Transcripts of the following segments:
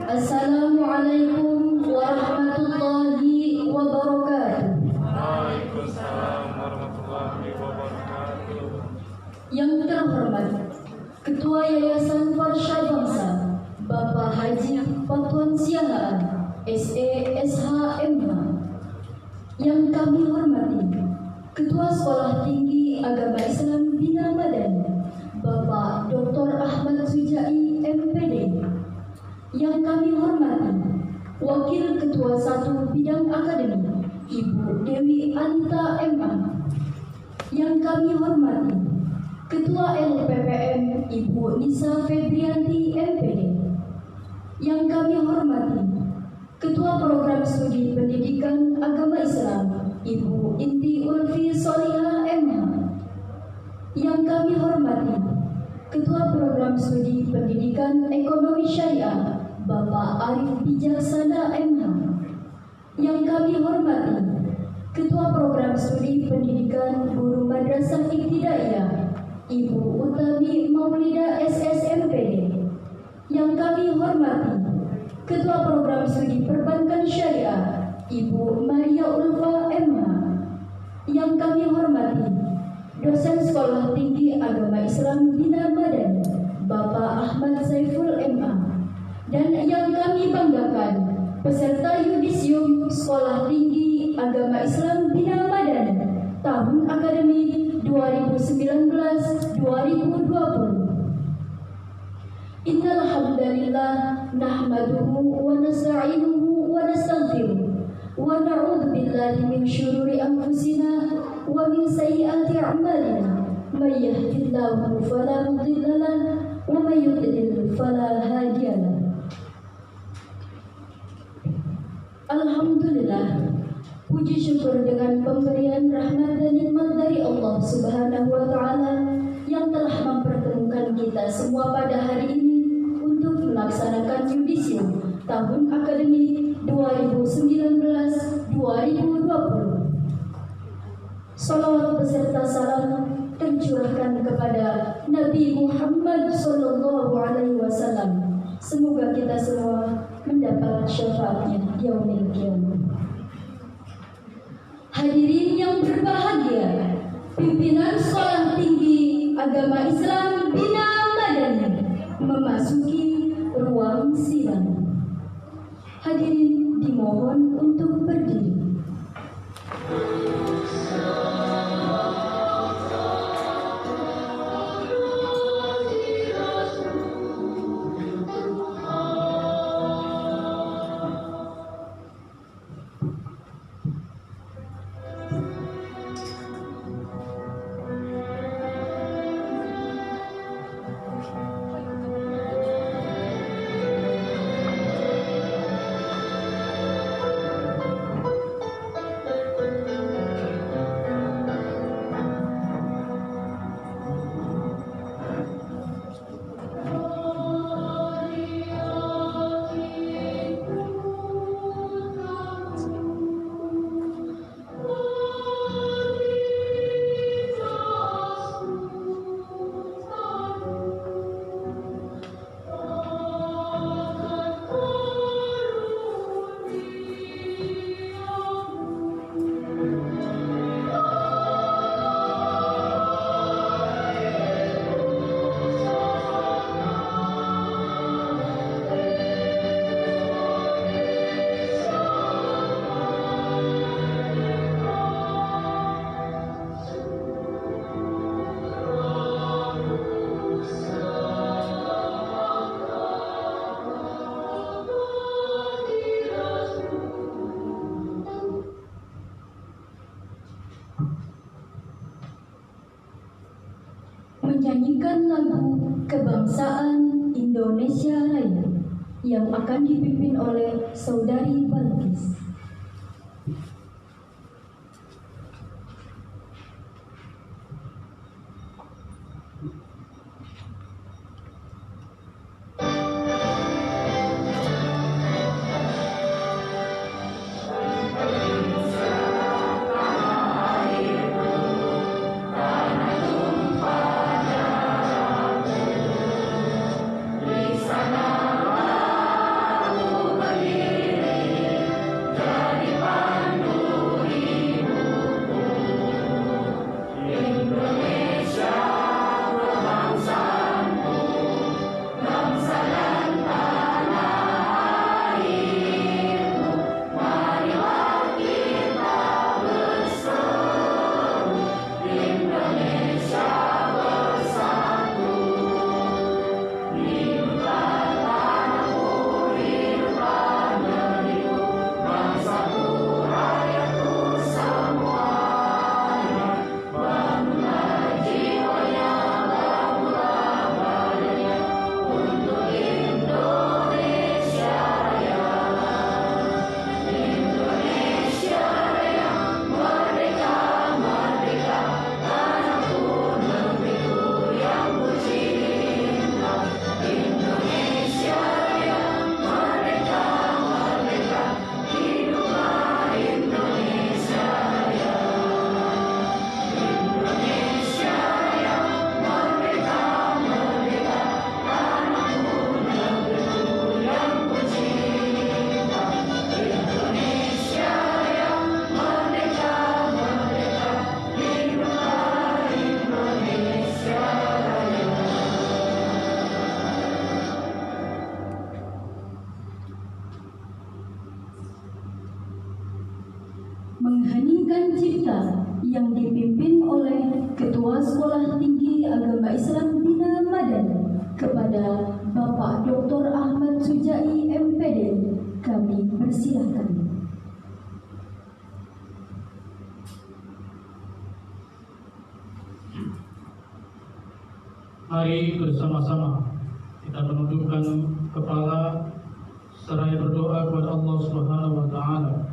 Assalamualaikum warahmatullahi wabarakatuh. Waalaikumsalam warahmatullahi wabarakatuh. Yang terhormat Ketua Yayasan Farsha Bangsa Bapak Haji Patuan Siahaan SE/SH/MH. Yang kami hormati Ketua Sekolah Tinggi Agama Islam Bina Madani Bapak Dr. Ahmad Sujai MPD. Yang kami hormati Wakil Ketua 1 Bidang Akademik Ibu Dewi Anita MA. Yang kami hormati Ketua LPPM Ibu Nisa Febrianti MPD. Yang kami hormati Ketua Program Studi Pendidikan Agama Islam Ibu Inti Ulfi Solihah MH. Yang kami hormati Ketua Program Studi Pendidikan Ekonomi Syariah Bapak Arif Bijaksana MH. Yang kami hormati Ketua Program Studi Pendidikan Guru Madrasah Ibtidaiyah Ibu Utami Maulida SSMPD. Yang kami hormati Ketua Program Studi Perbankan Syariah Ibu Maria Ulfa MH. Yang kami hormati Dosen Sekolah Tinggi Agama Islam Bina Madani Bapak Ahmad Saiful MA. Dan yang kami banggakan peserta yudisium Sekolah Tinggi Agama Islam Bina Madani tahun akademik 2019-2020. Innal hamdalillah nahmaduhu wa nasta'inuhu wa nastaghfiruh wa na'udzu billahi min syururi anfusina wa min sayyiati a'malina. May yahdihillahu fala mudilla lahu wa may yudlil fala hadiya lahu. Alhamdulillah, puji syukur dengan pemberian rahmat dan nikmat dari Allah Subhanahu wa Ta'ala yang telah mempertemukan kita semua pada hari ini untuk melaksanakan yudisium tahun akademik 2019-2020. Salawat beserta salam tercurahkan kepada Nabi Muhammad SAW. Semoga kita semua mendapat syafaatnya di yaumil qiyamah. Hadirin yang berbahagia, pimpinan Sekolah Tinggi Agama Islam Bina Madani memasuki ruang sidang. Hadirin dimohon untuk berdiri. Menyanyikan lagu Kebangsaan Indonesia Raya yang akan dipimpin oleh Saudari Balkis. Sana kita yang dipimpin oleh Ketua Sekolah Tinggi Agama Islam Bina Madani kepada Bapak Dr. Ahmad Sujai MPD, kami persilahkan. Mari bersama-sama kita menundukkan kepala seraya berdoa kepada Allah Subhanahu wa taala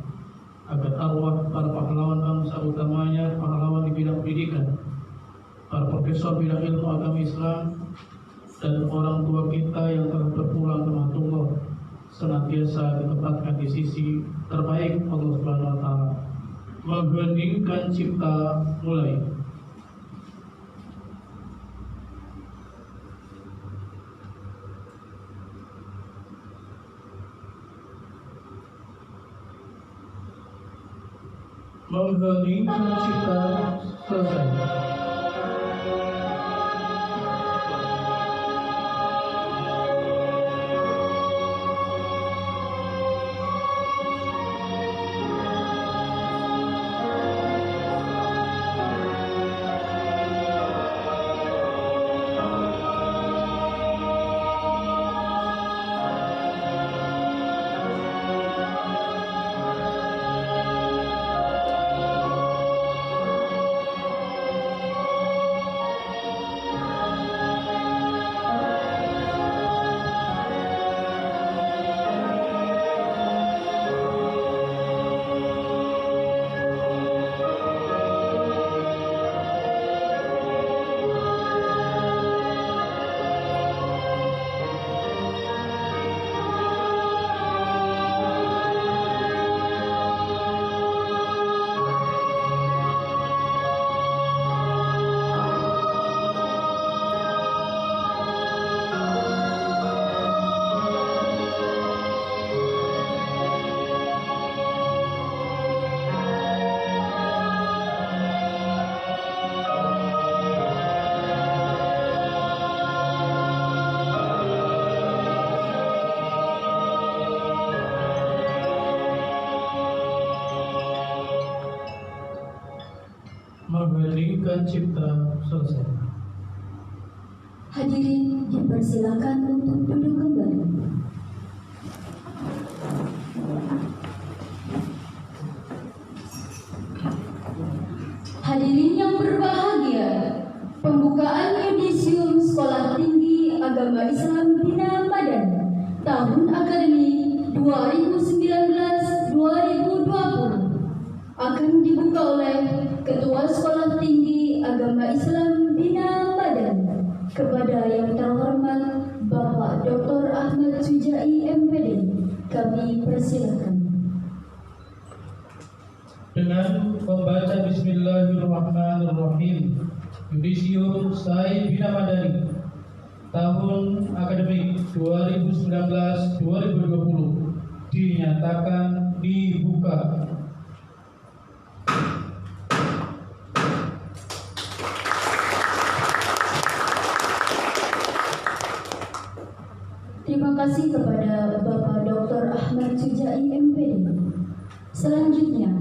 agar arwah para pahlawan bangsa, utamanya pahlawan di bidang pendidikan, para profesor bidang ilmu agama Islam, dan orang tua kita yang telah berpulang ke rahmatullah senantiasa ditempatkan di sisi terbaik Allah Subhanahu wa taala. Mengheningkan cipta mulai. Mengheningkan cipta selesai. Mengheningkan cipta selesai. Hadirin dipersilakan untuk duduk kembali. Hadirin yang berbahagia, pembukaan Yudisium Sekolah Tinggi Agama Islam Bina Madani tahun akademik 2019-2020 akan dibuka oleh Ketua Sekolah Tinggi Agama Islam Bina Madani kepada yang terhormat Bapak Dr. Ahmad Sujai MPD. Kami persilakan. Dengan membaca Bismillahirrahmanirrahim, Yudisium SAI Bina Madani tahun akademik 2019-2020 dinyatakan dibuka. Terima kasih kepada Bapak Dr. Ahmad Sujai MPD. Selanjutnya,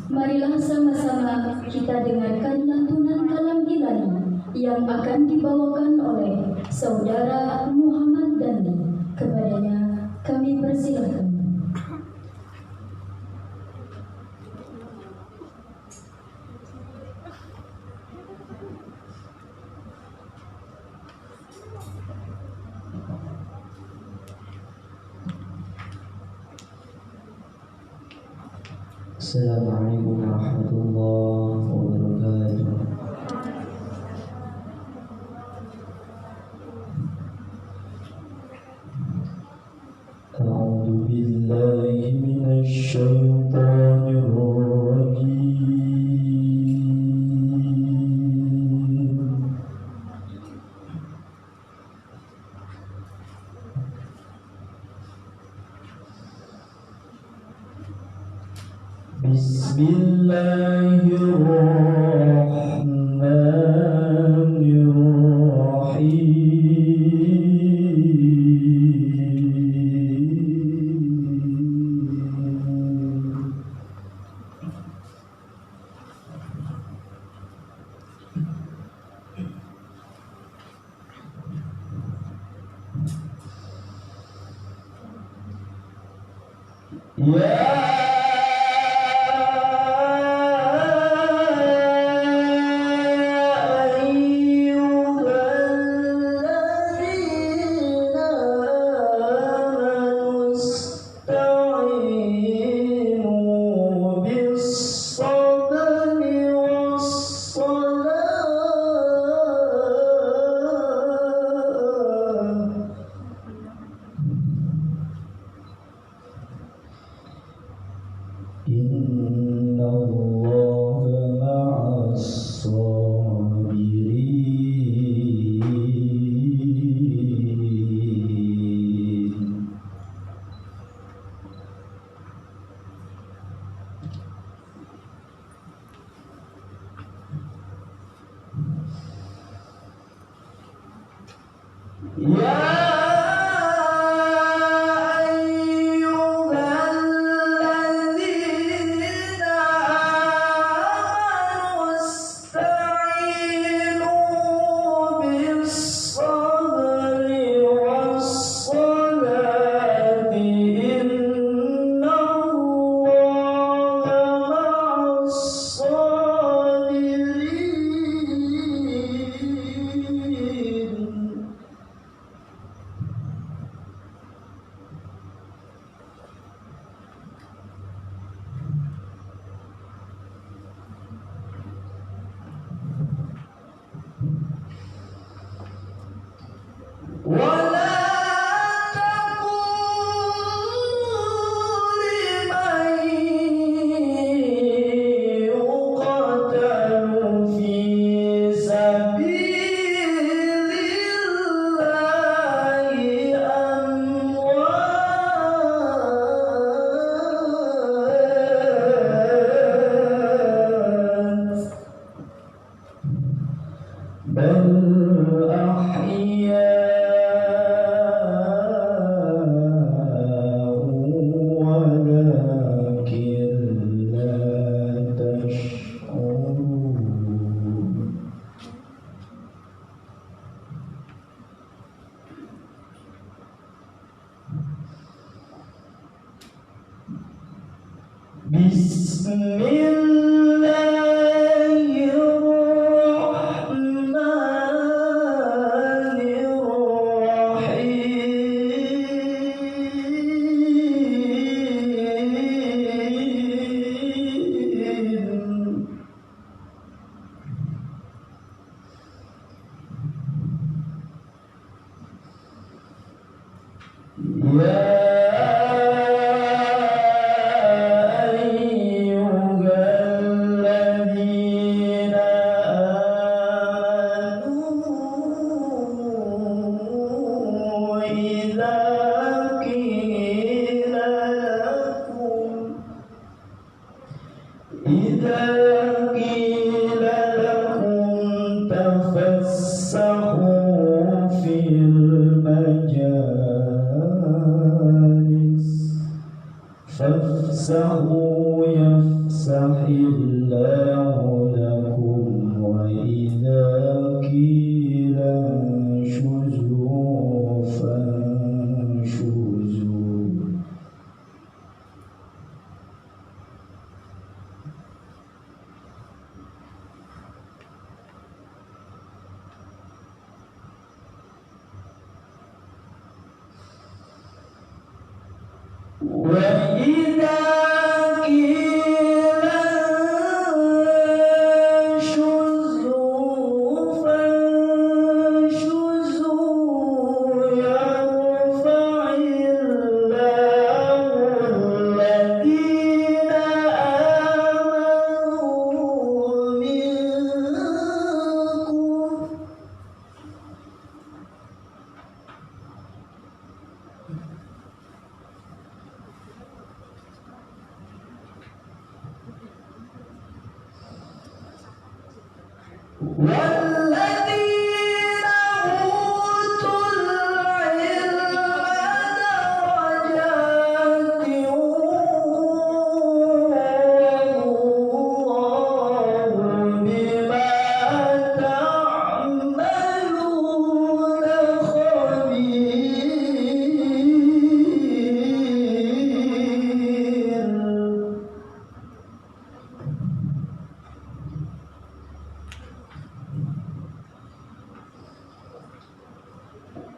marilah sama-sama kita dengarkan lantunan kalam ilahi yang akan dibawakan oleh Saudara Muhammad Dandi. Kepadanya kami persilakan. Assalamualaikum warahmatullahi wabarakatuh. A'udzu billahi minasy syaithanir rajim. Bismillahirrahmanirrahim.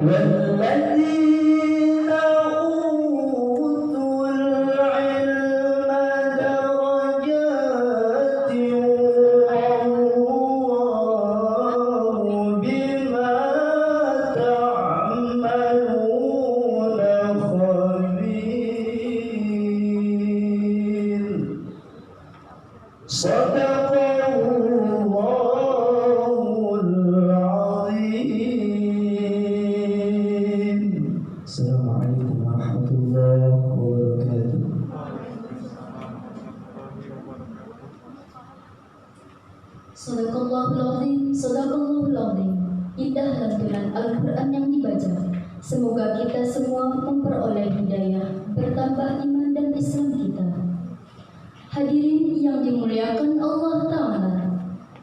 والذين أوتوا العلم درجات والله بما تعملون خبير. صدق الله العظيم. السلام عليكم ورحمة الله وبركاته. Sadaqallahul azim, sadaqallahul azim. Indah lantunan Al-Quran yang dibaca. Semoga kita semua memperoleh hidayah, bertambah iman dan Islam kita. Hadirin yang dimuliakan Allah Ta'ala,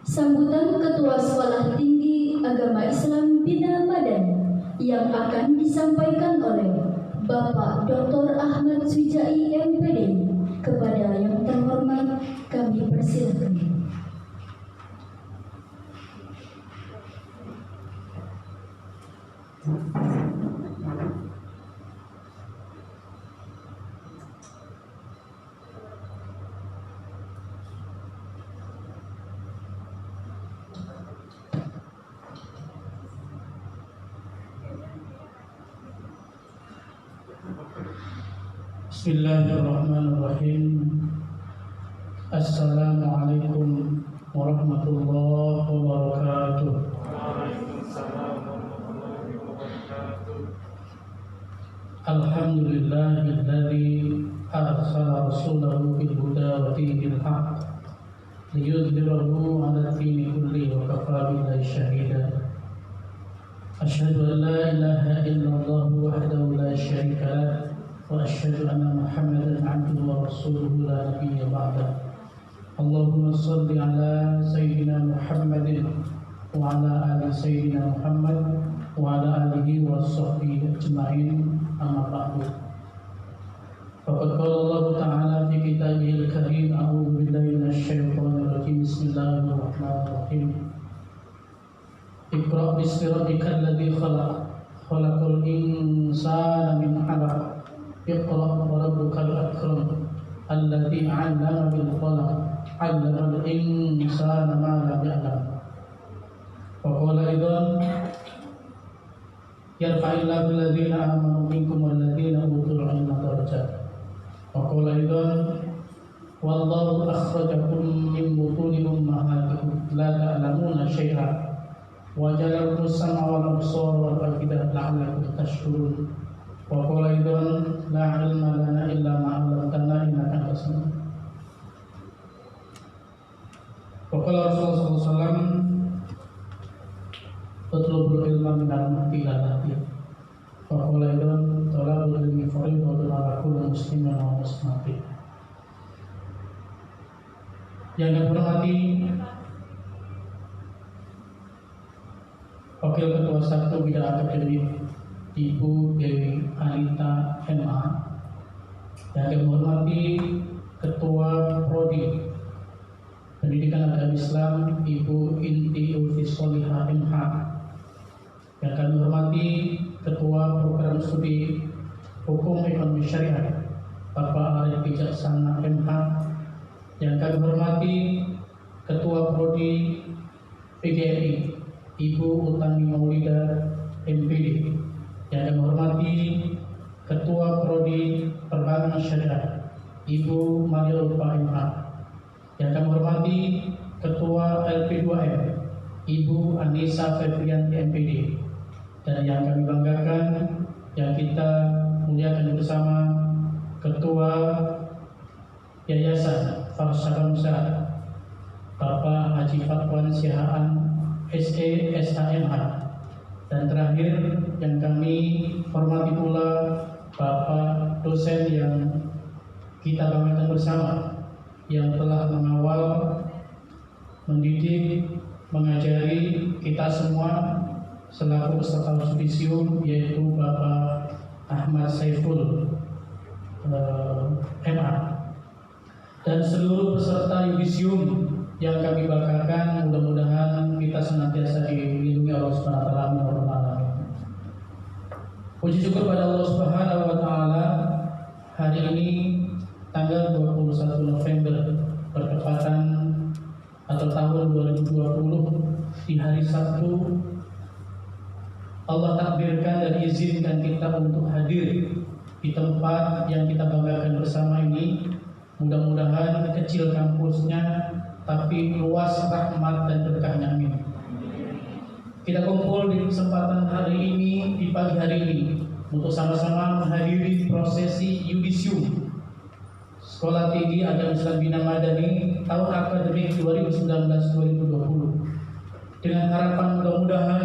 sambutan Ketua Sekolah Tinggi Agama Islam Bina Madani yang akan disampaikan oleh Bapak Dr. Ahmad Swijai MPD. Kepada yang terhormat kami persilakan. Bismillahirrahmanirrahim. Assalamualaikum warahmatullahi wabarakatuh. Waalaikumsalam warahmatullahi wabarakatuh. Alhamdulillahilladzi arsala rasulahu bil huda wa dinil haqq liyudhhirahu 'ala dini kulli wa kafa billahi shahida. Asyhadu an la ilaha illallah wahdahu la syarika lah wa asyhadu anna Muhammadan 'abduhu wa rasuluhu la nabiyya ba'da. Allahumma shalli ala sayyidina Muhammadin wa ala ali sayyidina Muhammad wa ala alihi wa sahbihi ajma'in. Amma ba'du. Faqad qala Allah Ta'ala fi kitabihil karim, a'udzu billahi minasy syaithanir rajim. Bismillahirrahmanirrahim. Iqra' bismi rabbikal ladzi khalaq, khalaqal insana min 'alaq. Iqra' wa rabbukal akram, alladzi 'allama bil qalam, 'allamal insana ma lam ya'lam. Wa qala aidan yarfa'illahu alladhina amanu minkum walladhina utul 'ilma darajat. Wa qala aidan wallahu akhrajakum min butuni ummahatikum la ta'lamuna syai'an wa ja'alakum sam'a wal absara wal afidata la'allakum tashkurun. Wa qala aidan la 'ilma lana illa ma 'allamtana innaka antas samiul 'alim. Wa qala Rasulullah sallallahu alaihi wasallam utlubul ilma minal mahdi ila lahdi. Wa qala aidan talabul ilmi fardhun 'ala kulli muslimin wa muslimatin. Yang dihormati Wakil Ketua 1 Bidang Akademik Ibu Dewi Anita MA, yang dihormati Ketua Prodi Pendidikan Agama Islam Ibu Inti Ulfis Solihah MH, yang kami hormati Ketua Program Studi Hukum Ekonomi Syariah Bapak Arif Bijaksana MH, yang kami hormati Ketua Prodi PGRI Ibu Utami Maulida MPD, yang kami hormati Ketua Prodi Perbankan Syariah Ibu Maria Ulfa MH, yang kami hormati Ketua LP2M Ibu Anissa Febrianti MPD, dan yang kami banggakan, yang kita muliakan bersama, Ketua Yayasan Farsa Bangsa Bapak Haji Fatwan Sihaan SE SHMH, dan terakhir yang kami hormati pula Bapak dosen yang kita banggakan bersama, yang telah mengawal, mendidik, mengajari kita semua selaku peserta yudisium, yaitu Bapak Ahmad Saiful MA, dan seluruh peserta yudisium yang kami banggakan. Mudah-mudahan kita senantiasa dilindungi Allah Subhanahu wa taala. Puji syukur pada Allah Subhanahu wa taala, hari ini tanggal 21 November bertepatan atau tahun 2020 di hari Sabtu, Allah takdirkan dan izinkan kita untuk hadir di tempat yang kita banggakan bersama ini. Mudah-mudahan kecil kampusnya tapi luas rahmat dan berkahnya, amin. Kita kumpul di kesempatan hari ini, di pagi hari ini, untuk sama-sama menghadiri prosesi yudisium Sekolah Tinggi Agama Islam Bina Madani tahun akademik 2019-2020, dengan harapan mudah-mudahan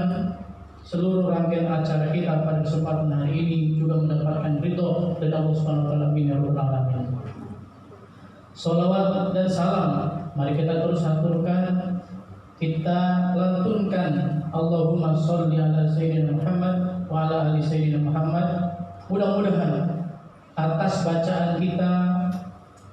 seluruh rangkaian acara kita pada kesempatan hari ini juga mendapatkan ridho dari Allah Subhanahu wa taala. Amin ya rabbal alamin. Salawat dan salam mari kita terus haturkan, kita lantunkan Allahumma sholli ala sayyidina Muhammad wa ala ali sayyidina Muhammad. Mudah-mudahan atas bacaan kita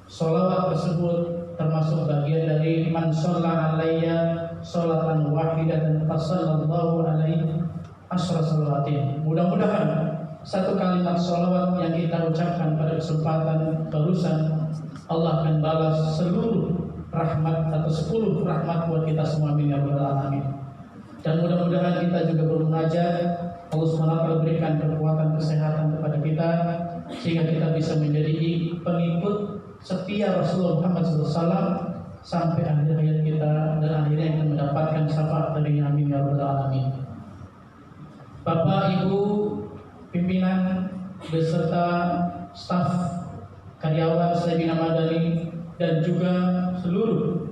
sholawat tersebut termasuk bagian dari man sholla alayya sholatan wahidatan fasallallahu alaihi asyra sholawatin. Mudah-mudahan satu kalimat sholawat yang kita ucapkan pada kesempatan barusan, Allah akan balas seluruh rahmat atau 10 rahmat buat kita semua, amin ya rabbal alamin. Dan mudah-mudahan kita juga bermunajat, Allah SWT berikan kekuatan kesehatan kepada kita sehingga kita bisa menjadi pengikut setia Rasulullah Muhammad SAW sampai akhir hayat kita dan akhirnya kita mendapatkan syafaat darinya, amin ya rabbal alamin. Bapak, Ibu, pimpinan beserta staf karyawan Bina Madani dan juga seluruh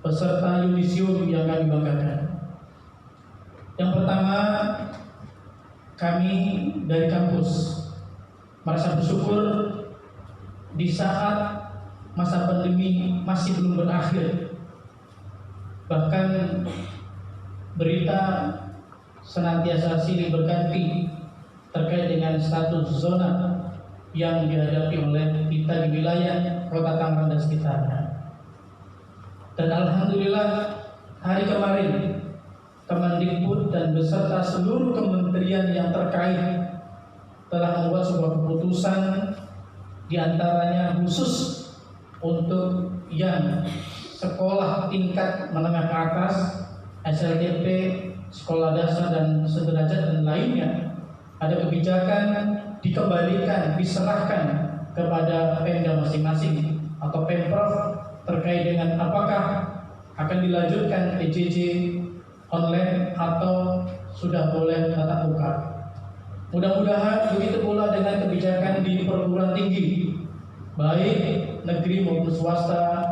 peserta yudisium yang kami banggakan. Yang pertama, kami dari kampus merasa bersyukur di saat masa pandemi masih belum berakhir. Bahkan berita senantiasa silih berganti terkait dengan status zona yang dihadapi oleh kita di wilayah Kota Tangerang dan sekitarnya. Dan alhamdulillah hari kemarin Kemendikbud dan beserta seluruh kementerian yang terkait telah membuat sebuah keputusan, diantaranya khusus untuk yang sekolah tingkat menengah ke atas, SLTP, sekolah dasar dan sederajat dan lainnya, ada kebijakan dikembalikan, diserahkan kepada Pemda masing-masing atau Pemprov terkait dengan apakah akan dilanjutkan PJJ online atau sudah boleh tatap muka. Mudah-mudahan begitu pula dengan kebijakan di perguruan tinggi, baik negeri maupun swasta.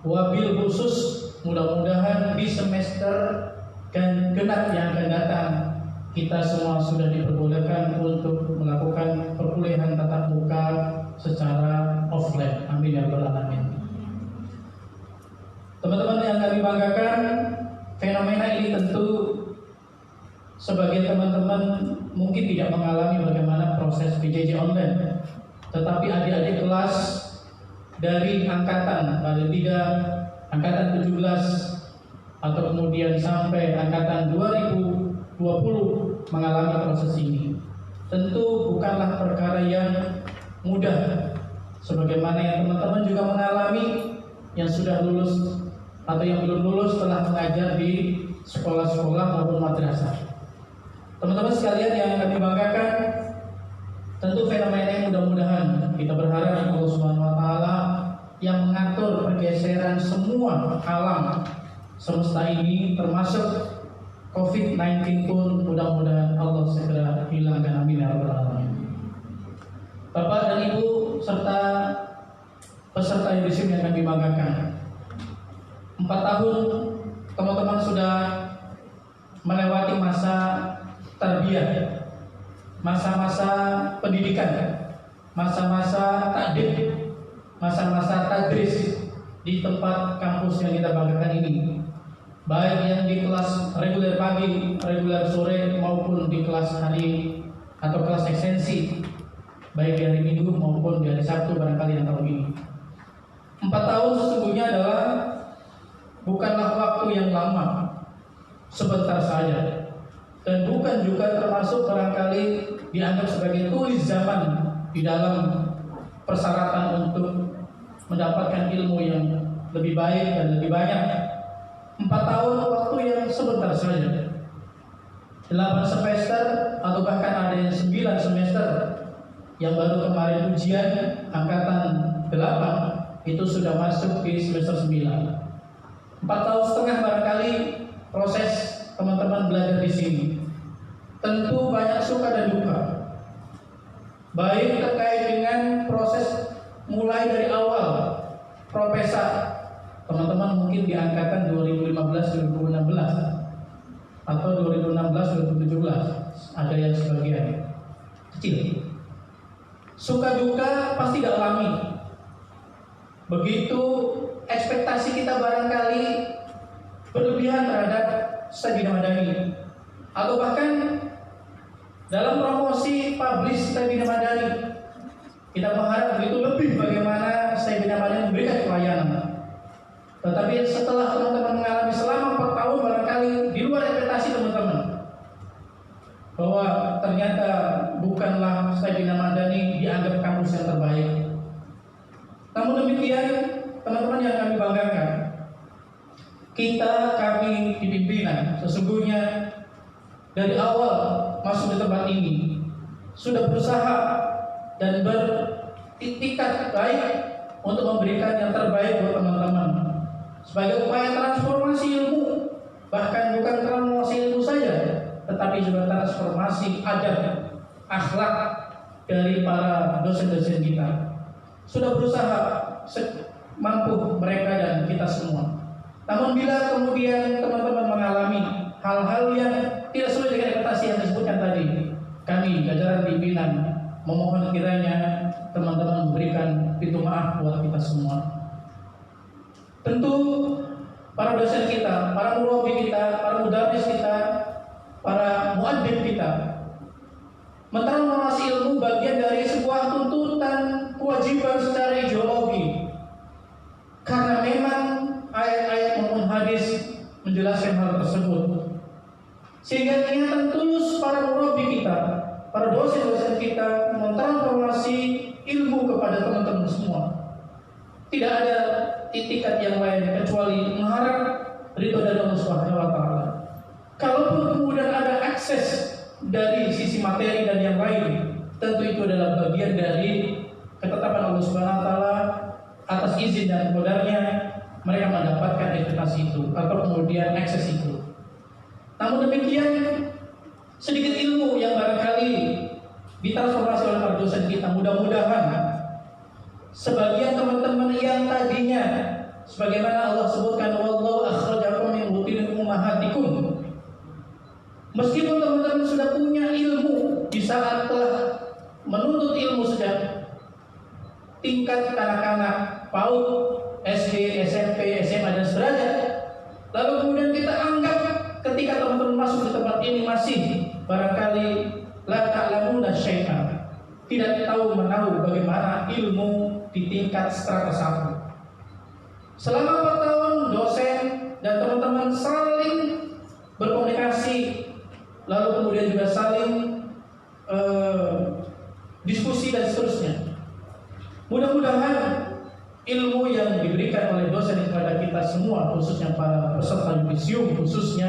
Wabil khusus, mudah-mudahan di semester genap yang akan datang kita semua sudah diperbolehkan untuk melakukan perkuliahan tatap muka secara offline. Amin ya rabbal alamin. Teman-teman yang kami banggakan, fenomena ini tentu sebagian teman-teman mungkin tidak mengalami bagaimana proses PJJ online, tetapi adik-adik kelas dari angkatan paling tidak angkatan 17 atau kemudian sampai angkatan 2020 mengalami proses ini. Tentu bukanlah perkara yang mudah, sebagaimana yang teman-teman juga mengalami yang sudah lulus atau yang belum lulus setelah mengajar di sekolah-sekolah maupun madrasah. Teman-teman sekalian yang kami banggakan, tentu fenomena ini mudah-mudahan kita berharap Allah Subhanahu wa taala yang mengatur pergeseran semua alam semesta ini termasuk COVID-19 pun mudah-mudahan Allah segera hilangkan, amin ya rabbal alamin. Bapak dan Ibu serta peserta yudisium yang kami banggakan, 4 tahun teman-teman sudah melewati masa tarbiyah, masa-masa pendidikan, masa-masa takdim, masa-masa tadris di tempat kampus yang kita banggakan ini, baik yang di kelas reguler pagi, reguler sore maupun di kelas hari atau kelas ekstensi, baik di hari Minggu maupun di hari Sabtu barangkali yang tahun ini. 4 tahun sesungguhnya adalah bukanlah waktu yang lama, sebentar saja. dan bukan juga termasuk barangkali dianggap sebagai tulis zaman di dalam persyaratan untuk mendapatkan ilmu yang lebih baik dan lebih banyak. 4 tahun waktu yang sebentar saja. 8 semester atau bahkan ada yang 9 semester yang baru kemarin ujian angkatan 8 itu sudah masuk di semester 9. 4 tahun setengah barangkali proses teman-teman belajar di sini. Tentu banyak suka dan duka. Baik terkait dengan proses mulai dari awal profesor. Teman-teman mungkin di angkatan 2015-2016 atau 2016-2017 ada yang sebagian kecil. Suka duka pasti dialami. Begitu ekspektasi kita barangkali berlebihan terhadap Sayyidina Madani, atau bahkan dalam promosi publish Sayyidina Madani kita mengharap begitu lebih bagaimana Sayyidina Madani memberikan pelayanan. Tetapi setelah teman-teman mengalami selama 4 tahun barangkali di luar ekspektasi teman-teman, bahwa ternyata bukanlah Sayyidina Madani dianggap kampus yang terbaik. Namun demikian teman-teman yang kami banggakan, kami di pimpinan sesungguhnya dari awal masuk di tempat ini sudah berusaha dan beritikat baik untuk memberikan yang terbaik buat teman-teman sebagai upaya transformasi ilmu, bahkan bukan transformasi ilmu saja, tetapi juga transformasi adab, akhlak dari para dosen-dosen kita. Sudah berusaha mampu mereka dan kita semua. Namun bila kemudian teman-teman mengalami hal-hal yang tidak sesuai dengan ekspektasi yang disebutkan tadi, kami jajaran pimpinan memohon kiranya teman-teman memberikan pintu maaf buat kita semua. Tentu para dosen kita, para murabi kita, para mudarris kita, para muadzin kita, mentransformasi ilmu bagian dari sebuah tuntutan kewajiban secara ideologi. Karena memang ayat-ayat maupun hadis menjelaskan hal tersebut. Sehingga niatan tulus para murabi kita, para dosen-dosen kita mentransformasi ilmu kepada teman-teman semua. Tidak ada itikat yang lain kecuali mengharap ridho dari Allah Subhanahu wa taala. Kalaupun kemudian ada akses dari sisi materi dan yang lain, tentu itu adalah bagian dari ketetapan Allah Subhanahu wa taala atas izin dan kemudarnya mereka mendapatkan ekspektasi itu atau kemudian akses itu. Namun demikian sedikit ilmu yang barangkali ditransformasi oleh para dosen kita, mudah-mudahan sebagian teman-teman yang tadinya sebagaimana Allah sebutkan wallahu akhrajakum min butuni ummahatikum, meskipun teman-teman sudah punya ilmu di saat telah menuntut ilmu sejak tingkat kanak-kanak, PAUD, SD, SMP, SMA dan sederajat, lalu kemudian kita anggap ketika teman-teman masuk di tempat ini masih barangkali la ta'lamuna syai'an, tidak tahu menahu bagaimana ilmu di tingkat strata 1. Selama 4 tahun dosen dan teman-teman saling berkomunikasi, lalu kemudian juga saling diskusi dan seterusnya. Mudah-mudahan ilmu yang diberikan oleh dosen kepada kita semua, khususnya para peserta yudisium khususnya,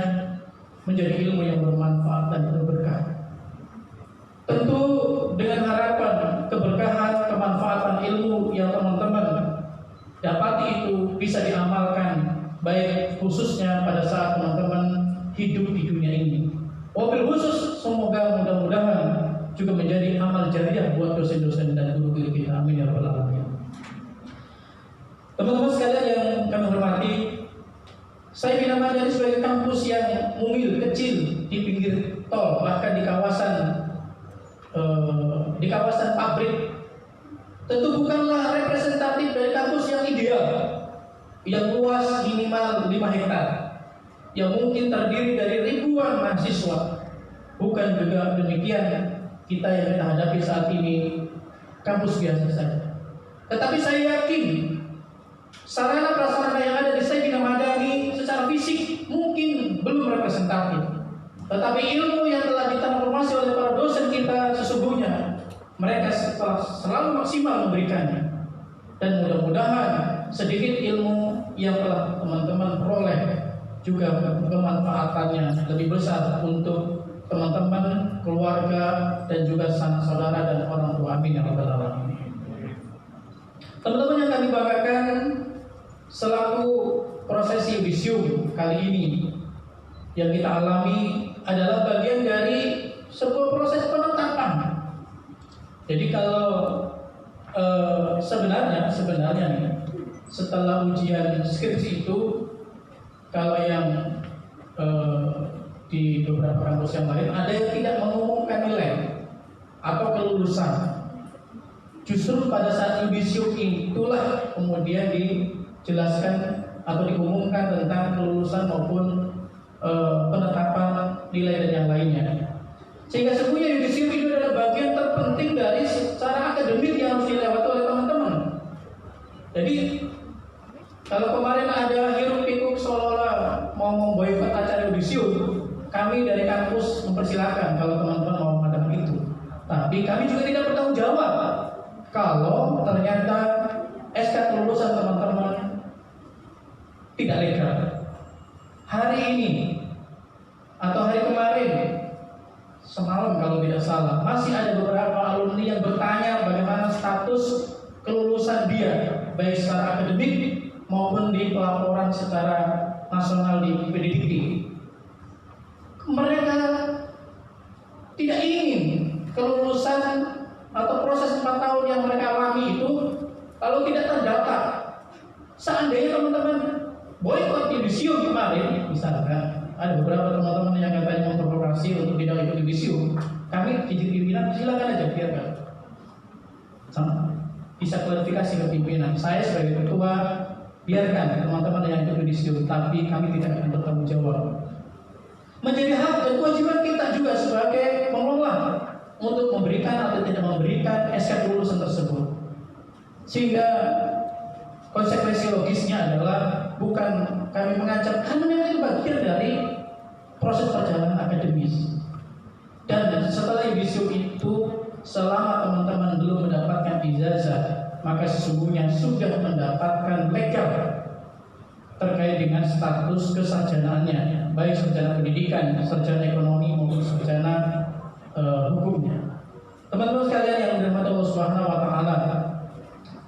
menjadi ilmu yang bermanfaat dan berberkah. Tentu dengan harapan keberkahan, kemanfaatan ilmu yang teman-teman dapati itu bisa diamalkan, baik khususnya pada saat teman-teman hidup di dunia ini. Wabil khusus semoga mudah-mudahan juga menjadi amal jariah buat dosen-dosen dan guru-guru kita. Amin ya rabbal alamin. Teman-teman sekalian yang kami hormati, Sayyidina Madani sebagai kampus yang mungil, kecil di pinggir tol, bahkan di kawasan pabrik, tentu bukanlah representatif dari kampus yang ideal, yang luas minimal 5 hektar, yang mungkin terdiri dari ribuan mahasiswa. Bukan juga demikian kita yang kita hadapi saat ini, kampus biasa saja. Tetapi saya yakin sarana prasarana yang ada di Sayyidina Madani secara fisik mungkin belum representatif. Tetapi ilmu yang telah ditransformasi oleh para dosen kita sesungguhnya mereka telah selalu maksimal memberikannya. Dan mudah-mudahan sedikit ilmu yang telah teman-teman peroleh juga kemanfaatannya lebih besar untuk teman-teman, keluarga, dan juga sanak saudara dan orang tua. Amin ya rabbal alamin. Teman-teman yang kami banggakan, selaku prosesi yudisium kali ini yang kita alami adalah bagian dari sebuah proses penetapan. Jadi kalau sebenarnya nih, setelah ujian skripsi itu, kalau yang di beberapa kampus yang lain ada yang tidak mengumumkan nilai atau kelulusan. Justru pada saat yudisium itulah kemudian dijelaskan atau diumumkan tentang kelulusan maupun penetapan nilai dan yang lainnya. Sehingga sebenarnya yudisium itu adalah bagian terpenting dari secara akademik yang harus dilewati oleh teman-teman. Jadi kalau kemarin ada hiruk pikuk seolah-olah mau memboikot acara yudisium, kami dari kampus mempersilahkan kalau teman-teman mau mengadakan itu. Tapi kami juga tidak bertanggung jawab kalau ternyata SK kelulusan teman-teman tidak legal. Hari ini atau hari kemarin, semalam kalau tidak salah, masih ada beberapa alumni yang bertanya bagaimana status kelulusan dia, baik secara akademik maupun di pelaporan secara nasional di PDDT. Mereka tidak ingin kelulusan atau proses 4 tahun yang mereka alami itu kalau tidak terdata. Seandainya teman-teman boikot yudisium kemarin, misalkan ada beberapa teman-teman yang katanya memprovokasi untuk tidak ikut yudisium, kami izin pimpinan silakan aja, biarkan. Sama bisa klarifikasi ke pimpinan. Saya sebagai ketua biarkan teman-teman yang ikut yudisium, tapi kami tidak akan bertanggung jawab. Menjadi hak dan kewajiban kita juga sebagai pengelola untuk memberikan atau tidak memberikan SK kelulusan tersebut. Sehingga konsekuensi logisnya adalah bukan kami mengancam, karena memang itu bagian dari proses perjalanan akademis. Dan setelah yudisium itu, selama teman-teman belum mendapatkan ijazah, maka sesungguhnya sudah mendapatkan legal terkait dengan status kesarjanaannya, baik sarjana pendidikan, sarjana ekonomi maupun sarjana hukumnya. Teman-teman sekalian yang dirahmati Allah Subhanahu wa taala,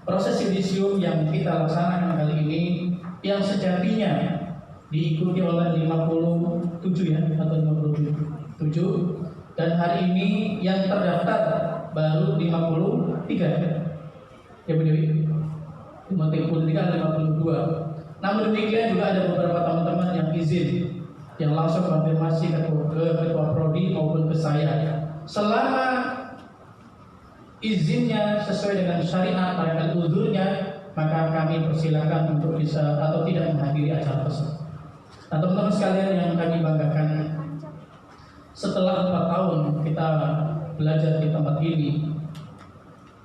proses yudisium yang kita laksanakan kali ini yang sejatinya diikuti oleh 57 ya atau 57, dan hari ini yang terdaftar baru 53 ya Bu Dewi, 53 52. Namun demikian juga ada beberapa teman-teman yang izin, yang langsung konfirmasi ke ketua prodi maupun ke saya. Selama izinnya sesuai dengan syariat, pada uzurnya, maka kami persilakan untuk bisa atau tidak menghadiri acara tersebut. Nah, teman-teman sekalian yang kami banggakan, setelah 4 tahun kita belajar di tempat ini,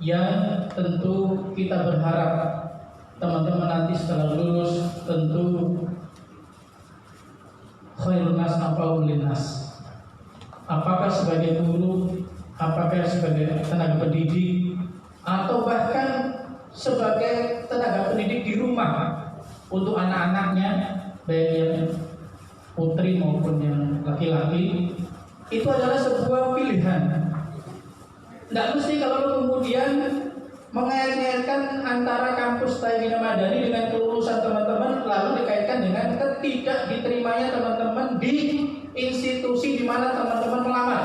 yang tentu kita berharap teman-teman nanti setelah lulus tentu khairun nas anfa'uhum linnas. Apakah sebagai guru, apakah sebagai tenaga pendidik, atau bahkan sebagai tenaga pendidik di rumah untuk anak-anaknya, baik yang putri maupun yang laki-laki, itu adalah sebuah pilihan. Tidak mesti kalau kemudian mengait-ngaitkan antara kampus Taimina Madani dengan kelulusan teman-teman lalu dikaitkan dengan ketidak diterimanya teman-teman di institusi di mana teman-teman melamar.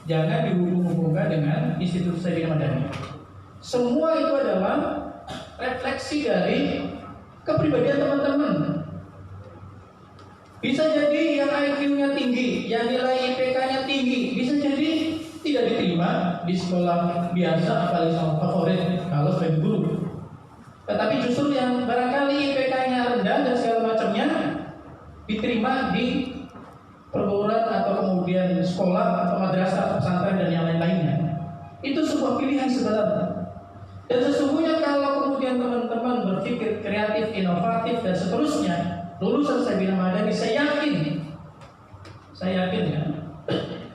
Jangan dihubung-hubungkan dengan institusi Taimina Madani. Semua itu adalah refleksi dari kepribadian teman-teman. Bisa jadi yang IQ-nya tinggi, yang nilai IPK-nya tinggi, bisa jadi tidak diterima di sekolah biasa, apalagi sekolah favorit kalau sebagai guru. Tetapi justru yang barangkali IPK-nya rendah dan segala macamnya diterima di perguruan atau kemudian sekolah atau madrasah, pesantren dan yang lain-lainnya. Itu sebuah pilihan sebenarnya. Dan sesungguhnya kalau kemudian teman-teman berpikir kreatif, inovatif dan seterusnya, lulusan Taimina Madani, saya yakin Saya yakin ya,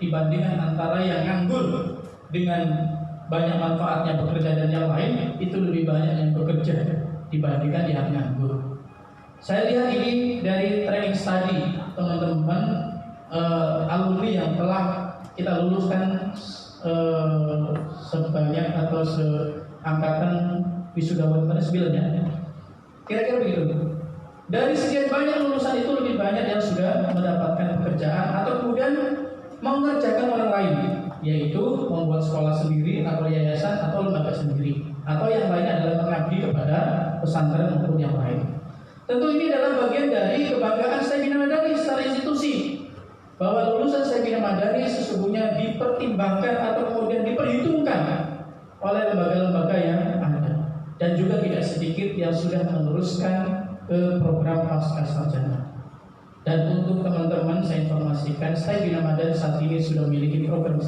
dibandingkan antara yang nganggur dengan banyak manfaatnya bekerja dan yang lain, itu lebih banyak yang bekerja dibandingkan yang nganggur. Saya lihat ini dari training study teman-teman alumni yang telah kita luluskan sebanyak atau seangkatan wisudawan pada 9 ya. Kira-kira begitu. Dari sekian banyak lulusan itu lebih banyak yang sudah mendapatkan pekerjaan atau kemudian mengerjakan orang lain, yaitu membuat sekolah sendiri atau yayasan atau lembaga sendiri, atau yang lainnya adalah mengabdi kepada pesantren maupun yang lain. Tentu ini adalah bagian dari kebanggaan Syekh Bina Madani secara institusi, bahwa lulusan Syekh Bina Madani sesungguhnya dipertimbangkan atau kemudian diperhitungkan oleh lembaga-lembaga yang ada, dan juga tidak sedikit yang sudah meneruskan ke program pasca sarjana. Dan untuk teman-teman saya informasikan, Syekh Bina Madani saat ini sudah memiliki program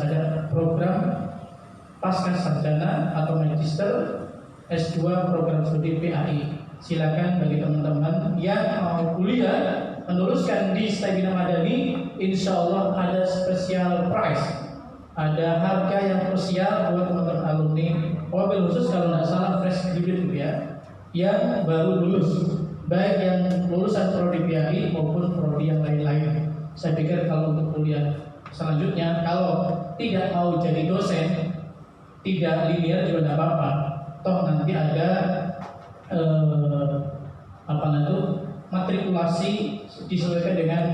pasca sarjana atau magister S2 program studi PAI. Silakan bagi teman-teman yang mau kuliah meneruskan di Syekh Bina Madani, insya Allah ada special price, ada harga yang spesial buat teman-teman alumni. Wabil khusus kalau tidak salah fresh graduate ya, yang baru lulus, baik yang lulusan prodi PAI maupun prodi yang lain-lain. Saya pikir kalau untuk kuliah selanjutnya, kalau tidak mau jadi dosen, tidak linear juga tidak apa-apa. Toh nanti ada matrikulasi disesuaikan dengan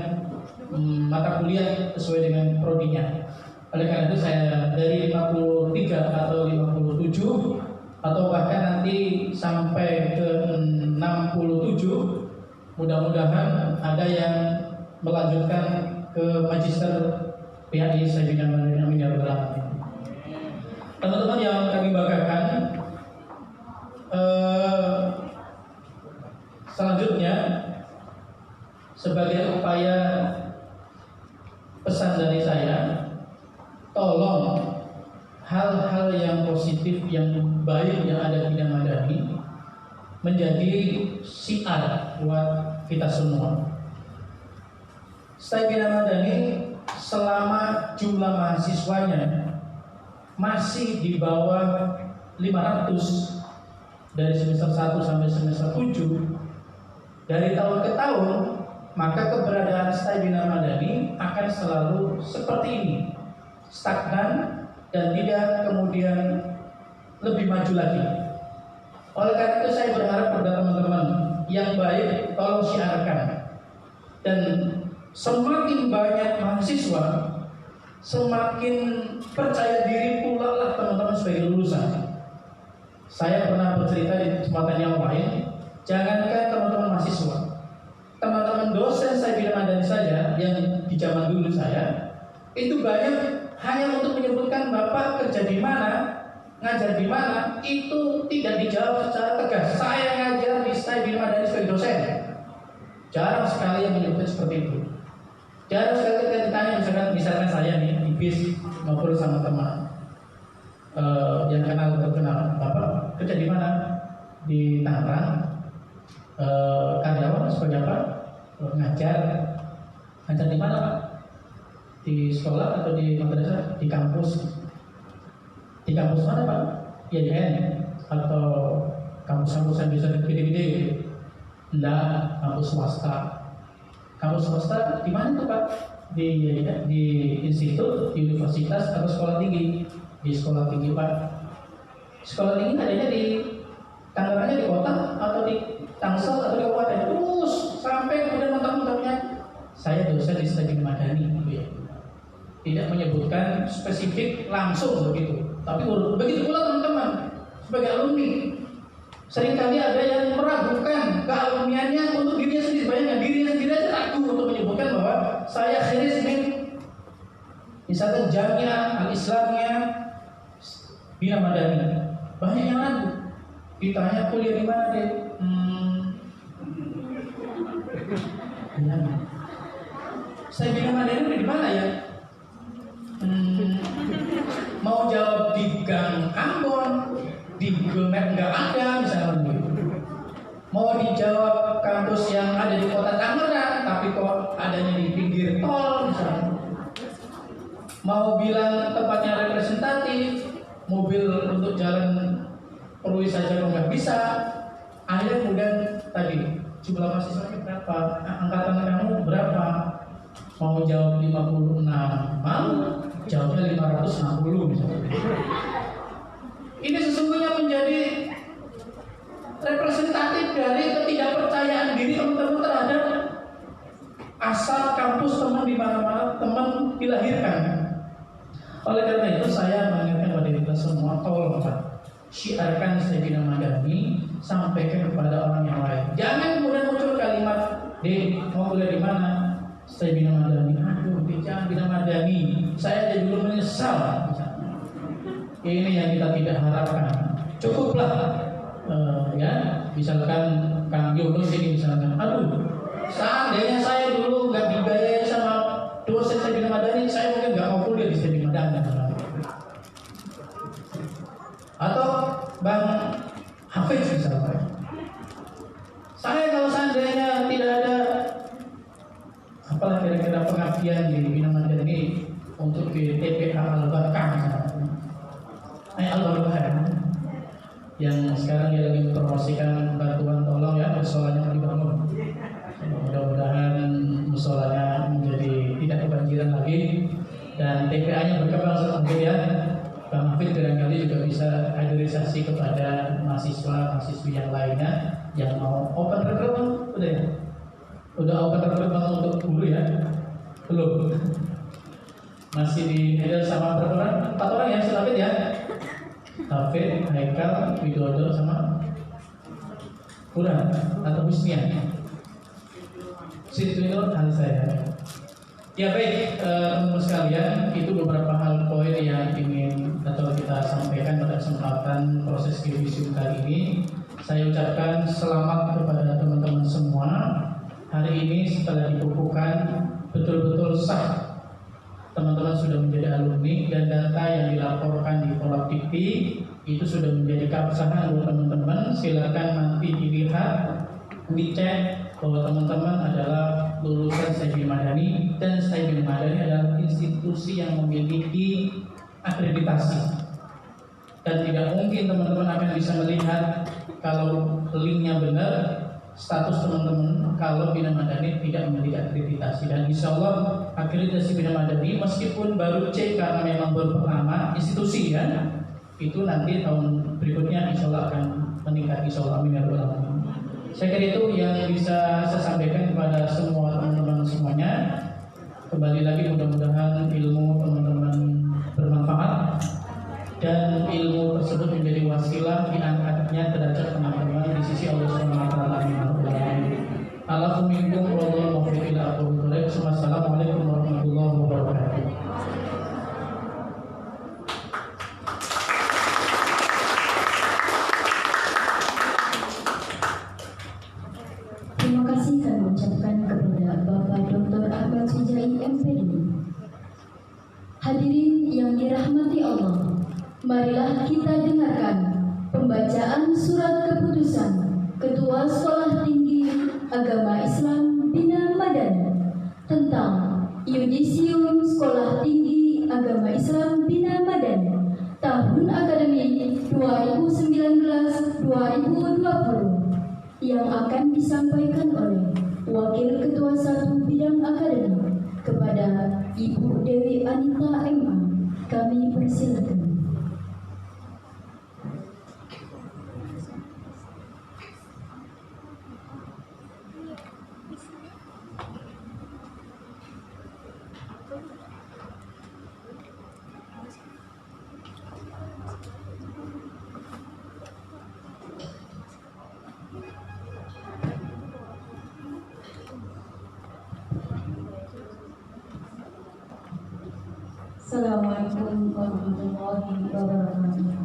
mata kuliah sesuai dengan prodinya. Oleh karena itu saya dari 53 atau 57 atau bahkan nanti sampai ke 67, mudah-mudahan ada yang melanjutkan ke magister PAI Syekh Bina Madani. Amin ya rabbal alamin. Teman-teman yang kami banggakan, selanjutnya sebagai upaya pesan dari saya, tolong hal-hal yang positif, yang baik yang ada di Bina Madani menjadi syiar buat kita semua. Syekh Bina Madani selama jumlah mahasiswanya masih di bawah 500 dari semester 1 sampai semester 7 dari tahun ke tahun, maka keberadaan Syekh Bina Madani akan selalu seperti ini, stagnan dan tidak kemudian lebih maju lagi. Oleh karena itu saya berharap kepada teman-teman yang baik, tolong syiarkan. Dan semakin banyak mahasiswa, semakin percaya diri pula lah teman-teman sebagai lulusan. Saya pernah bercerita di kesempatan yang lain, jangankan teman-teman mahasiswa, teman-teman dosen Syekh Bina Madani saja yang di zaman dulu saya, itu banyak hanya untuk menyebutkan Bapak kerja di mana, ngajar di mana, itu tidak dijawab secara tegas. Saya ngajar di Syekh Bina Madani sebagai dosen. Jarang sekali yang menyebutkan seperti itu. Jarang sekali kita ditanya, misalkan saya nih di bis ngobrol sama teman yang terkenal, Bapak kerja di mana? Di Tangerang. Karyawan sebagai apa? Ngajar di mana Pak? Di sekolah atau di madrasah? Di kampus. Di kampus mana Pak? IAIN atau kampus-kampus yang bisa gede-gede? Enggak, kampus swasta. Kampus swasta di mana tuh Pak? Di institut, di universitas atau sekolah tinggi? Di sekolah tinggi Pak. Sekolah tinggi adanya di Tangerangnya di kota atau di Tangsel atau di kabupaten, terus sampai kemudian mentok-mentoknya saya dosen di Syekh Bina Madani, ya. Tidak menyebutkan spesifik langsung begitu, tapi begitu pula teman-teman sebagai alumni. Seringkali ada yang meragukan kealumniannya untuk dirinya sendiri. Bayangkan dirinya sendiri aja ragu untuk menyebutkan bahwa saya khiris min misalkan Jamiah Al-Islamiyah Bina Madani. Banyak yang ragu. Ditanya kuliah di mana deh? Syekh Bina Madani di mana ya? Mau jawab di Gang Ambon, di Google Map nggak ada misalnya. Mau dijawab kampus yang ada di kota Tangerang, tapi kok adanya di pinggir tol misalnya. mau bilang tempatnya representatif, mobil untuk jalan perlu saja kalau nggak bisa. Akhirnya kemudian tadi jumlah mahasiswanya berapa, angkatan kamu berapa, mau jawab 56, mau jawabnya 560 misalnya. Ini sesungguhnya menjadi representatif dari ketidakpercayaan diri teman-teman terhadap asal kampus teman di mana-mana teman dilahirkan. Oleh karena itu saya mengingatkan kepada kita semua, tolong Pak, syiarkan Sayyidina Madani, sampaikan kepada orang yang lain. Jangan kemudian muncul kalimat, mau kuliah di mana? Sayyidina Madani. Aduh, jangan Sayyidina Madani. Saya jadi dulu menyesal. Ini yang kita tidak harapkan. Cukuplah. Ya, misalkan Kang Yogo sini misalkan, aduh, seandainya saya dulu nggak dibiayai sama dosen Sayyidina Madani, saya mungkin nggak mau kuliah di Sayyidina Madani. Atau Bang Hafiz misalkan, saya kalau seandainya tidak ada apalah kira-kira pengabdian di Bina Madani untuk di TPA Al-Barkah misalkan, Al-Barkah yang sekarang dia lagi mempromosikan bantuan, tolong ya musolanya mau dibangun. Mudah-mudahan musolanya menjadi tidak kebanjiran lagi dan TPA-nya berkembang mungkin ya. Bang Hafid barangkali juga bisa kaderisasi kepada mahasiswa-mahasiswi yang lainnya yang mau open recruitment. Udah ya? Udah open recruitment untuk dulu ya? Belum? Masih di handle sama berapa orang? 4 orang ya, Hafid ya? Hafid, Haikal, Widodo sama kurang atau Husnia. Situ itu hal saya. Ya baik, teman-teman sekalian, itu beberapa hal poin yang ingin atau kita sampaikan pada kesempatan proses review kali ini. Saya ucapkan selamat kepada teman-teman semua. Hari ini setelah dikukuhkan betul-betul sah, teman-teman sudah menjadi alumni dan data yang dilaporkan di Polaktikti itu sudah menjadi keabsahan buat teman-teman. Silakan nanti dilihat, dicek bahwa teman-teman adalah lulusan Sayyidina Madani dan Sayyidina Madani adalah institusi yang memiliki akreditasi. Dan tidak mungkin teman-teman akan bisa melihat kalau linknya benar status teman-teman kalau Bina Madani tidak memiliki akreditasi. Dan insya Allah akreditasi Bina Madani meskipun baru C karena memang baru pertama institusi ya, itu nanti tahun berikutnya insya Allah akan meningkat, insya Allah, amin ya rabbal alamin. Saya kira itu yang bisa saya sampaikan kepada semua teman-teman semuanya. Kembali lagi mudah-mudahan ilmu teman-teman bermanfaat dan ilmu tersebut menjadi wasilah diangkatnya derajat teman-teman di sisi Allah Subhanahu wa taala. Alhamdulillah wallahu muwaffiq ila aqwamit thoriq. Wassalamualaikum warahmatullahi wabarakatuh. Terima kasih kami ucapkan kepada Bapak Dr. Ahmad Sujai MPD. Hadirin yang dirahmati Allah, marilah kita dengarkan pembacaan surat keputusan Ketua Sekolah Tinggi Agama Islam Bina Madani tentang Yudisium Sekolah Tinggi Agama Islam Bina Madani tahun akademik 2019-2020 yang akan disampaikan oleh Wakil Ketua 1 Bidang Akademik kepada Ibu Dewi Anita MA. Kami persilakan. Assalamualaikum warahmatullahi wabarakatuh.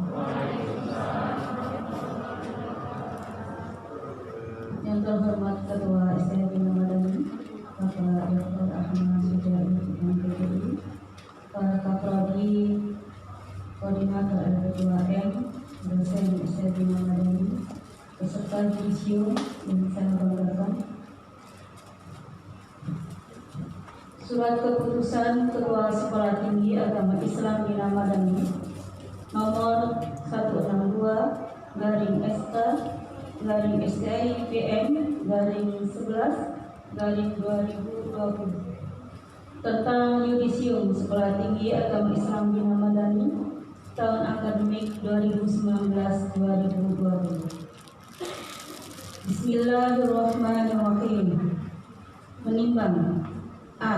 Yang terhormat Ketua STM Bina Madani, Bapak Dr. Ahmad Sujai MPDI, para kaprodi, koordinator LP2M, dosen STM Bina Madani, peserta judisium yang saya banggakan. Surat keputusan Ketua Sekolah Tinggi Agama STI/PM/11/2020 tentang Yudisium Sekolah Tinggi Agama Islam Bina Madani tahun akademik 2019-2020. Bismillahirrahmanirrahim. Menimbang A.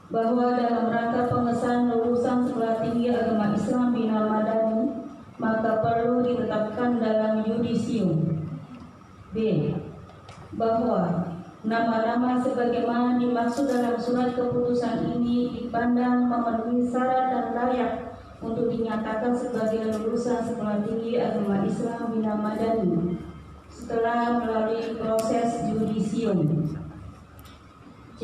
Bahwa dalam rangka pengesahan lulusan Sekolah Tinggi Agama Islam Bina Madani, maka perlu ditetapkan dalam Yudisium. B. Bahwa nama-nama sebagaimana dimaksud dalam surat keputusan ini dipandang memenuhi syarat dan layak untuk dinyatakan sebagai lulusan Sekolah Tinggi Agama Islam Bina Madani setelah melalui proses Yudisium. C.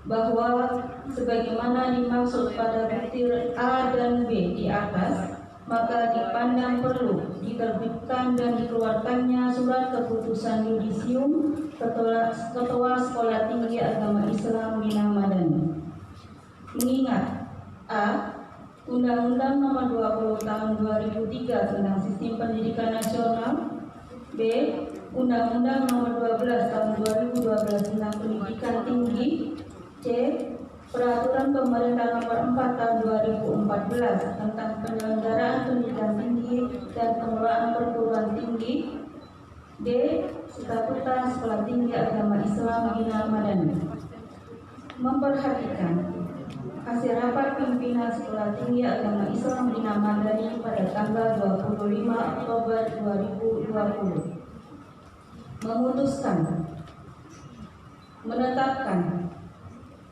Bahwa sebagaimana dimaksud pada butir A dan B di atas, maka dipandang perlu diterbitkan dan dikeluarkannya surat keputusan Yudisium Ketua Sekolah Tinggi Agama Islam Bina Madani. Mengingat A. Undang-Undang Nomor 20 Tahun 2003 tentang Sistem Pendidikan Nasional. B. Undang-Undang Nomor 12 Tahun 2012 tentang Pendidikan Tinggi. C. Peraturan Pemerintah Nomor 4 Tahun 2014 tentang penyelenggaraan pendidikan tinggi dan pengelolaan perguruan tinggi. D. Statuta Sekolah Tinggi Agama Islam Bina Madani. Memperhatikan hasil rapat pimpinan Sekolah Tinggi Agama Islam Bina Madani pada tanggal 25 Oktober 2020 memutuskan menetapkan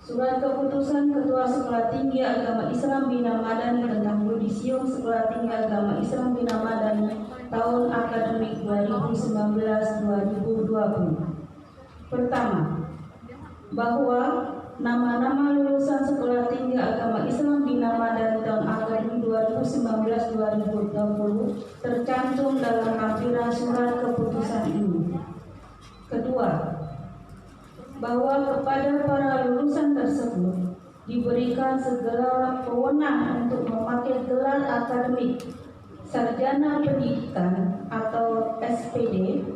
surat keputusan Ketua Sekolah Tinggi Agama Islam Bina Madani tentang Yudisium Sekolah Tinggi Agama Islam Bina Madani tahun akademik 2019-2020. Pertama, bahwa nama-nama lulusan Sekolah Tinggi Agama Islam Bina Madani tahun akademik 2019-2020 tercantum dalam lampiran surat keputusan ini. Kedua, bahwa kepada para lulusan tersebut diberikan segala wewenang untuk memakai gelar akademik Sarjana Pendidikan atau SPD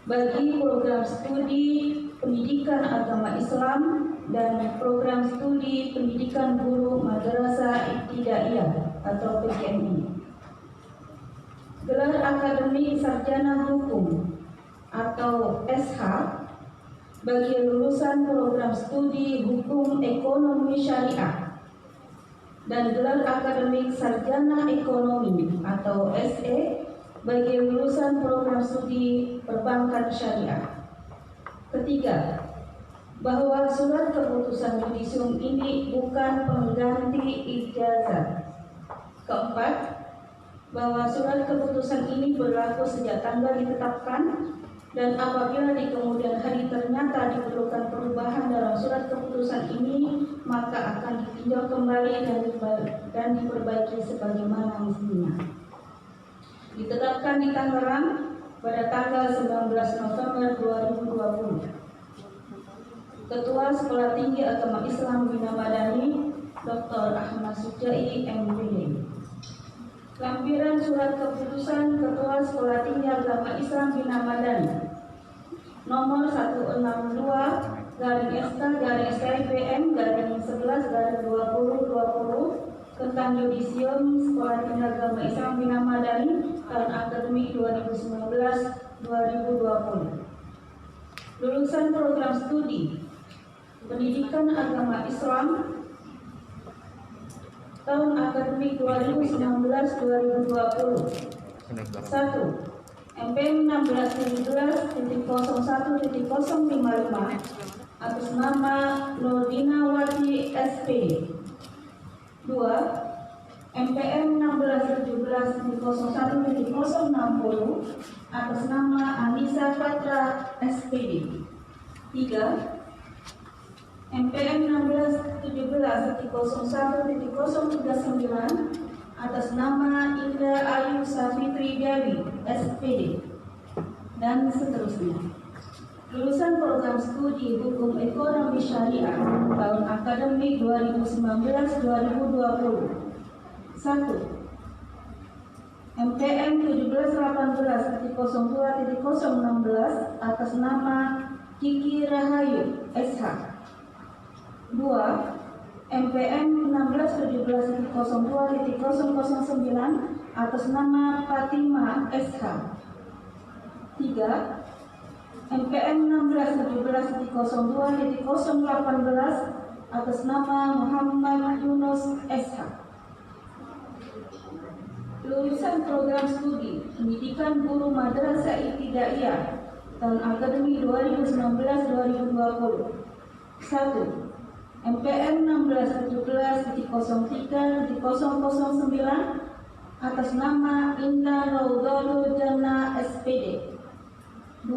bagi program studi Pendidikan Agama Islam dan program studi Pendidikan Guru Madrasah Ibtidaiyah atau PGMI. Gelar akademik Sarjana Hukum atau SH bagi lulusan program studi Hukum Ekonomi Syariah dan gelar akademik Sarjana Ekonomi atau SE bagi lulusan program studi Perbankan Syariah. Ketiga, bahwa surat keputusan Yudisium ini bukan pengganti ijazah. Keempat, bahwa surat keputusan ini berlaku sejak tanggal ditetapkan, dan apabila di kemudian hari ternyata diperlukan perubahan dalam surat keputusan ini, maka akan ditinjau kembali dan diperbaiki sebagaimana mestinya. Ditetapkan di Tangerang pada tanggal 19 November 2020. Ketua Sekolah Tinggi Agama Islam Bina Madani, Dr. Ahmad Sujai, MPD. Lampiran surat keputusan Ketua Sekolah Tinggi Agama Islam Bina Madani nomor 162-SK-STIPM-11-2020 tentang Yudisium Sekolah Tinggi Agama Islam Bina Madani tahun akademik 2019-2020. Lulusan program studi Pendidikan Agama Islam tahun akademik 2019-2020. 1. MPM 1617.01.055 atas nama Nurdinawati SP. 2. MPM 1617.01.060 atas nama Anissa Fatra SPD. 3. MPM 1617.01.039 atas nama Indra Ayu Safitri Dewi SPD dan seterusnya. Lulusan program studi Hukum Ekonomi Syariah tahun akademik 2019-2020. 1. MPM 1718.02.016 atas nama Kiki Rahayu SH. 2. MPM 1617.02.009 atas nama Fatima SH. 3. MPM 1617.02.018 atas nama Muhammad Yunus SH. Lulusan program studi Pendidikan Guru Madrasah Ibtidaiyah tahun akademi 2019-2020. 1. MPM 1617.03.009 atas nama Indah Raudhatul Jannah SPD. 2.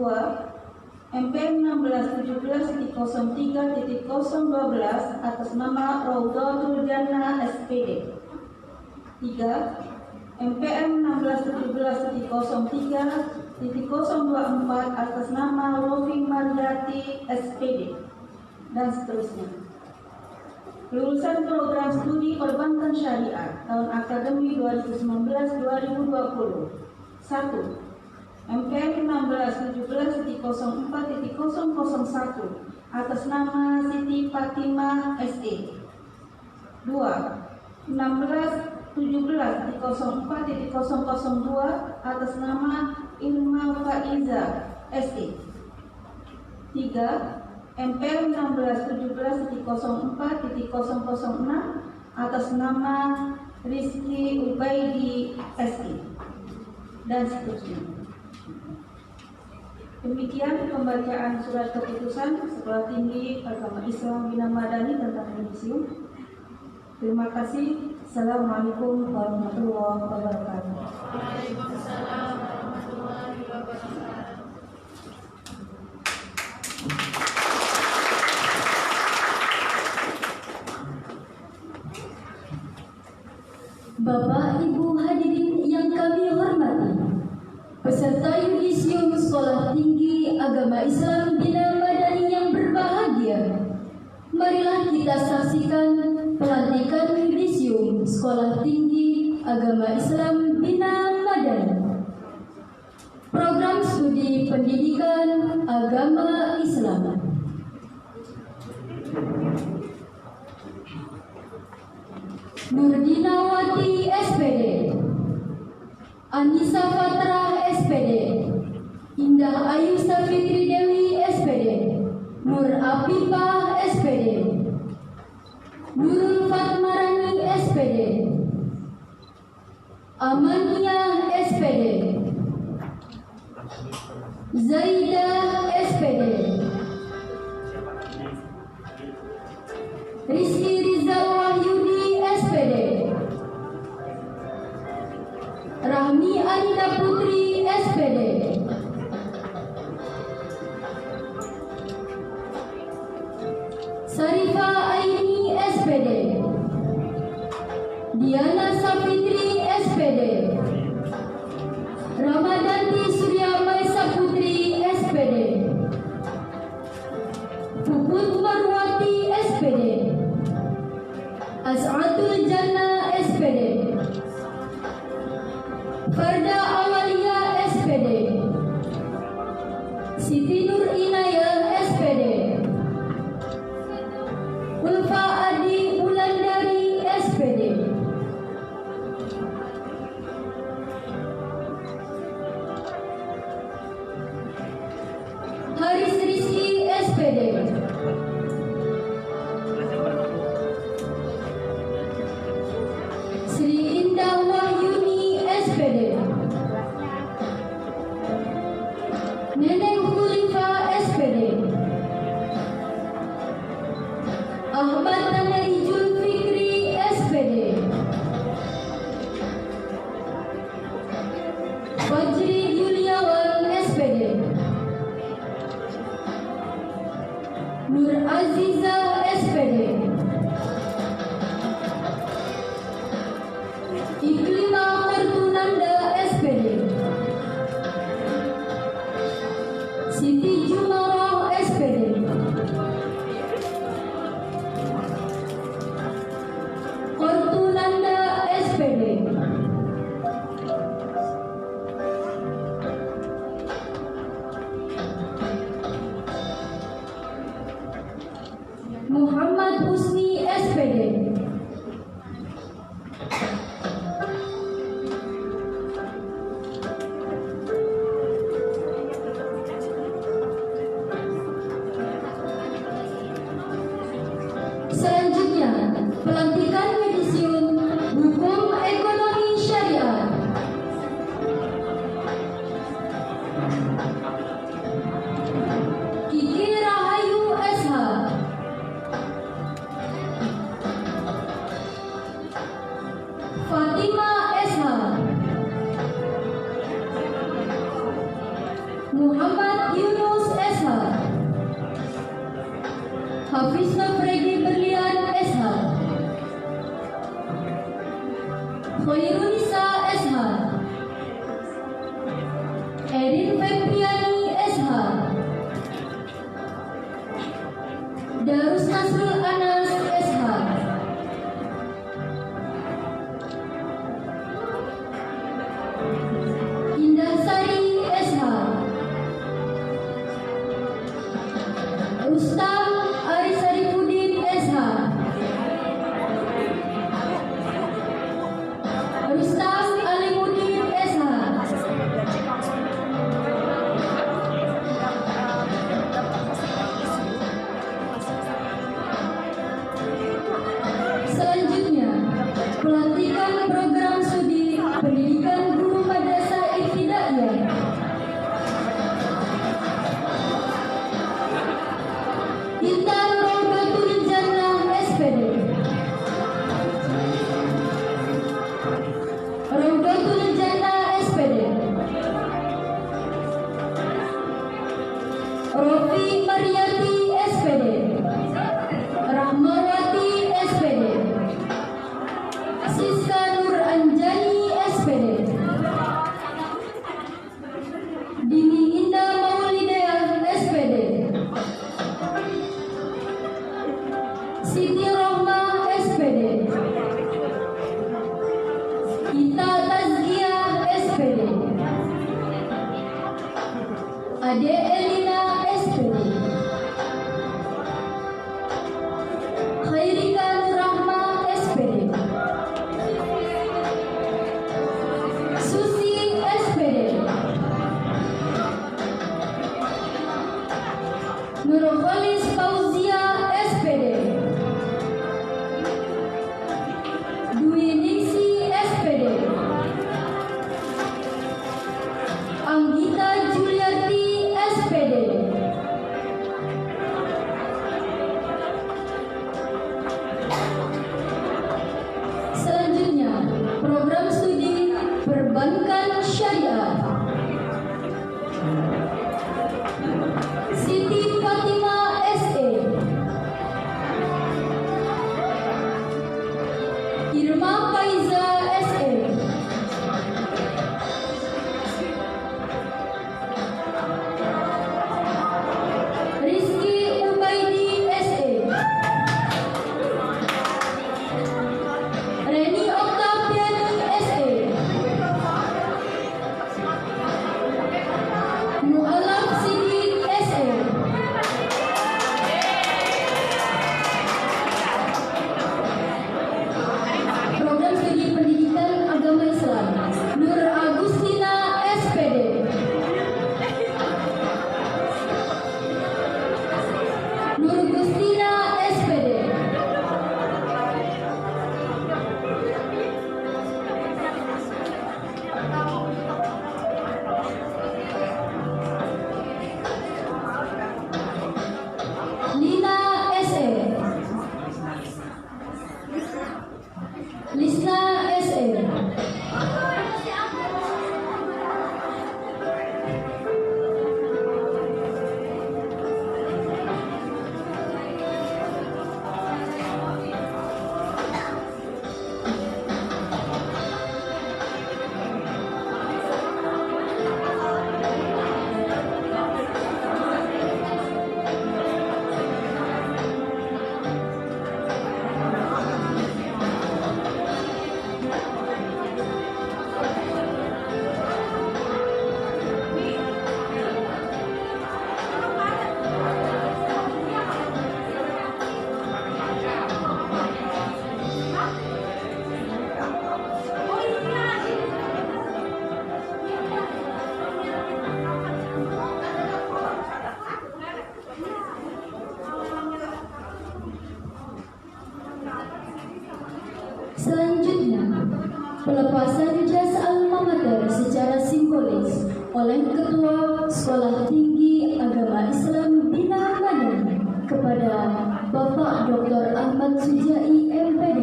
MPM 1617.03.012 atas nama Raudhatul Jannah SPD. 3. MPM 1617.03.024 atas nama Rofi Mardati SPD, dan seterusnya. Lulusan program studi Perbankan Syariah tahun akademi 2019-2020. 1. MPM 1617.04.001 atas nama Siti Fatimah SE. 2. 1617.04.002 atas nama Ilma Faiza SE. 3. MPM 1617.04.006 atas nama Rizky Ubaidi SE, dan seterusnya. Demikian pembacaan surat keputusan Sekolah Tinggi Agama Islam Bina Madani tentang Yudisium. Terima kasih. Assalamualaikum warahmatullahi wabarakatuh. Waalaikumsalam warahmatullahi wabarakatuh. Bapak Ibu hadirin yang kami hormati, peserta Yudisium Sekolah Tinggi Agama Islam Bina Madani yang berbahagia, marilah kita saksikan pelantikan Yudisium Sekolah Tinggi Agama Islam Bina Madani. Program Studi Pendidikan Agama Islam. Nurdinawati SPD, Anissa Fatrah SPD, Indah Ayu Safitri Dewi SPD, Nur Afifah SPD, Nurul Fatmarani SPD, Amania SPD, Zaidah SPD, Rizky Rizal Wahyudi SPD, Rahmi Anita Putri SPD, Sarifa Aini SPD, Diana Safitri SPD, Ramadanti Surya Maisa Putri SPD, Puput Marwati SPD, As'atul Jannah SPD, Farda Awalia SPD, Siti Nur Inayah SPD, Ulfa Adi Wulandari SPD, Haris Rizki SPD, Sri Khairunisa SH, Erin Febriani SH, Darus Nasrul Anas SH, Indah Sari SH, Rustam Aris Arifudin SH, Rustam Alimuddin SH, selanjutnya pelantikan program studi pendidikan guru madrasah ibtidaiyah. Intan Raudatul Jannah SPD, Raudatul Jannah SPD, Rofi Mariati SPD, Rahmawati SPD, Siska Nur Anjani SPD, Dini Indah Maulidah SPD, Siti Rohmah SPD, Ita Tazkiyah SPD, Ade Elina SPD, Khairika Nurrahmah SPD, Susi SPD, Nurholis Fauzia SPD, Dwi Ningsi SPD, Anggita Juliarti SPD, selanjutnya program studi perbankan syariah. Siti Fatimah SE, Irma Faiza SE, Rizky Ubaidi SE, Reni Oktaviani SE, Mu'alaf Siddiq SE, program studi pendidikan agama Islam. Nur Agustina SPD, Nur Gustina SPD, Lina SE, Lisna SE, selanjutnya pelepasan jas alma mater secara simbolis oleh Ketua Sekolah Tinggi Agama Islam Bina Madani kepada Bapak Dr. Ahmad Sujai MPD.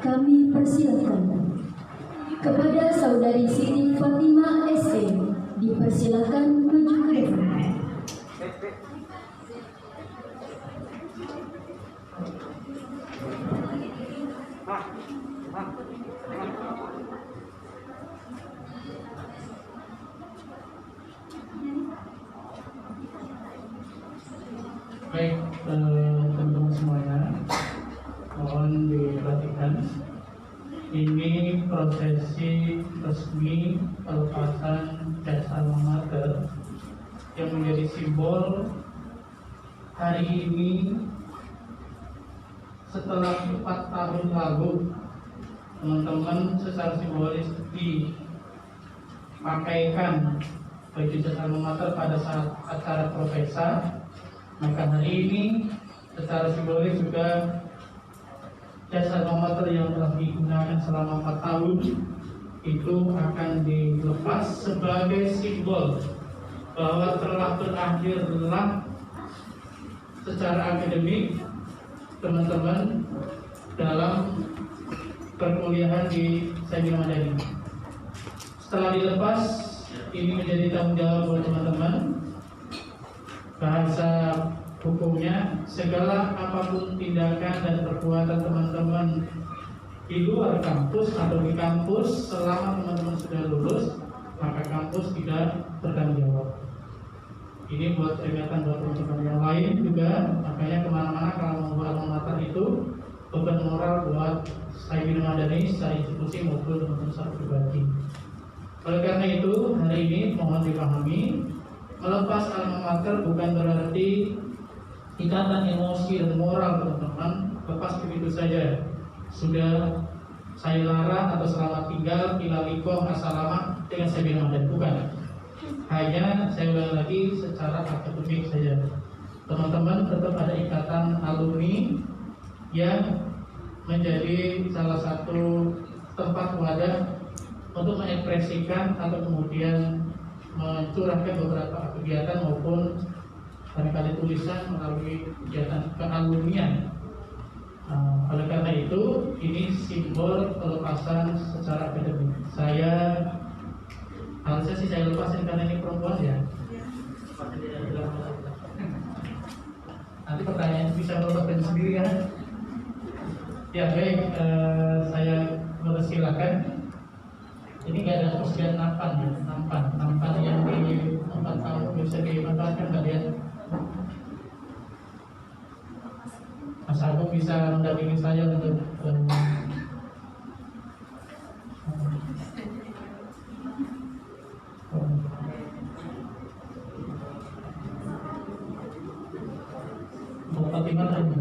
Kami persilakan. Kepada Saudari Siti Fatimah SE dipersilakan maju ke depan. Baik, teman-teman semuanya, mohon diperhatikan. Ini prosesi resmi pelepasan jas alma mater yang menjadi simbol hari ini setelah 4 tahun lalu teman-teman secara simbolis dipakaikan baju jas alma mater pada saat acara profesa. Maka hari ini secara simbolis juga jas alma mater yang telah digunakan selama 4 tahun itu akan dilepas sebagai simbol bahwa telah berakhirlah secara akademik teman-teman dalam perkuliahan di Saibina Madani. Setelah dilepas, ini menjadi tanggung jawab buat teman-teman. Bahasa hukumnya, segala apapun tindakan dan perbuatan teman-teman di luar kampus atau di kampus selama teman-teman sudah lulus, maka kampus tidak bertanggung jawab. Ini buat peringatan buat teman-teman yang lain juga. Makanya kemana-mana kalau membawa alma mater itu beban moral buat Saibina Madani secara institusi maupun teman-teman secara pribadi. Oleh karena itu, hari ini mohon dipahami, melepas alma mater bukan berarti ikatan emosi dan moral teman-teman lepas begitu saja. Sudah saya larang atau selamat tinggal, ilaliko, assalamat dengan Saibina Madani, bukan. Hanya saya ulang lagi secara akademik saja. Teman-teman tetap ada ikatan alumni yang menjadi salah satu tempat wadah untuk mengekspresikan atau kemudian mencurahkan beberapa kegiatan maupun barangkali tulisan melalui kegiatan kealumnian. Oleh karena itu, ini simbol pelepasan secara akademik. Harusnya sih saya lepasin karena ini perempuan ya. Nanti pertanyaan bisa melepaskan sendiri kan? Ya baik, saya mempersilakan. Ini nggak ada persediaan nampan ya, nampan yang di 4 tahun bisa dimanfaatkan kalian. Mas Agung bisa mendampingi saya untuk Fatimah lagi.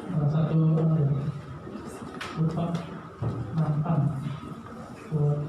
Salah satu lupa nampan buat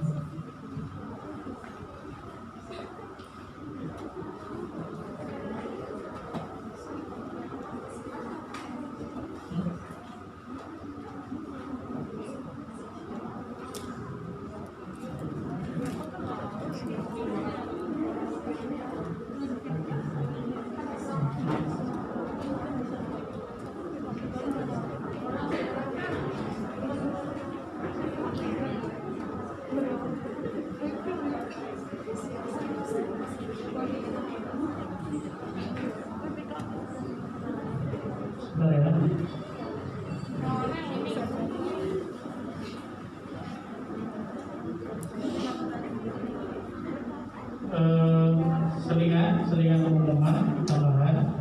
selingan teman-teman tambahan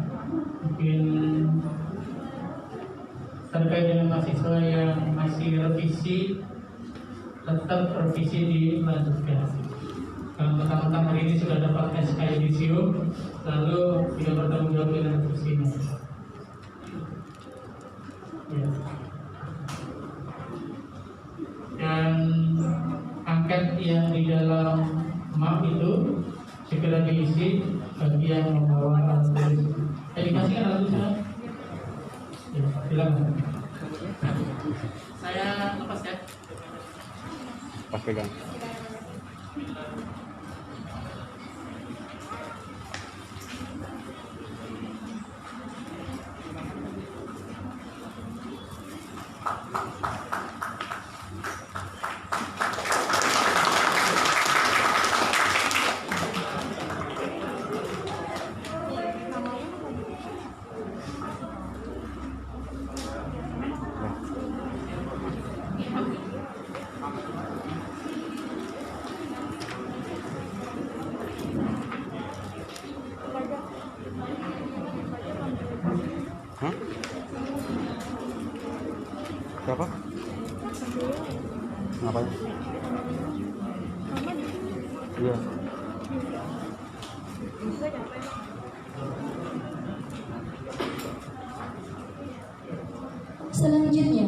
mungkin terkait dengan mahasiswa yang masih revisi, tetap revisi dilanjutkan. Kalau mentang-mentang hari ini sudah dapat SK Yudisium, lalu tidak bertanggung jawab dengan revisinya. Ya. Dan angket yang di dalam map itu segera diisi bagi yang membawa alat tulis. Dikasih alat tulisnya? Ya, silakan. Saya lepas ya. Pas pegang. Hah? Siapa? Ngapain? Iya. Selanjutnya,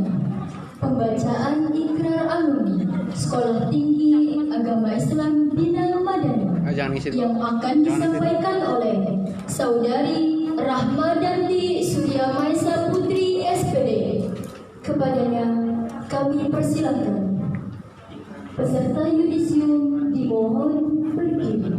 pembacaan ikrar alumni Sekolah Tinggi Agama Islam Bina Madani Jangan ngisi dulu. yang akan disampaikan oleh Saudari Rahmadanti Surya Maesa Putri SPD. Kepadanya kami persilakan. Peserta yudisium dimohon berdiri.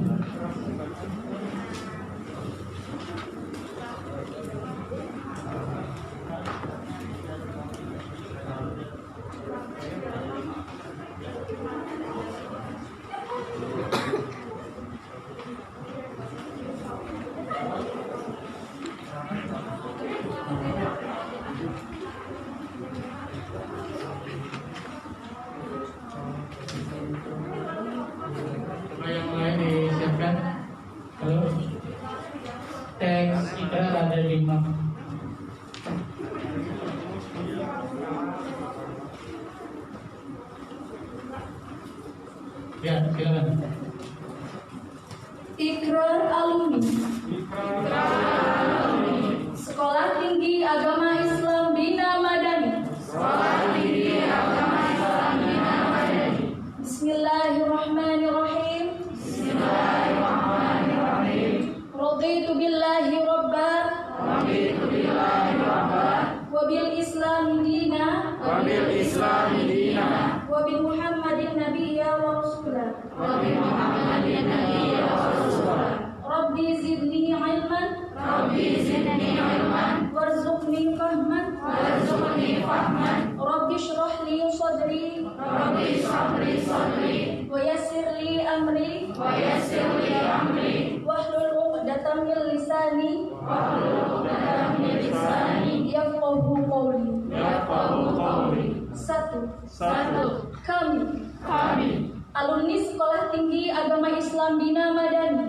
Yang lain disiapkan. Halo. Teks kita ada 5. Ya, silakan. Ikrar alumni Sekolah Tinggi Agama Islam Bina Madani. Bismillahirrahmanirrahim. Raditu billahi rabba wa bil Islam dina wa bi Muhammadin nabiyya wa rasulah. Rabbi zidni ilman warzuqni fahman Rabbi shrah li sadri wa yassir li amri wahlul 'uqdatam min lisani yafqahu qawli. Satu. Kami alumni Sekolah Tinggi Agama Islam Bina Madani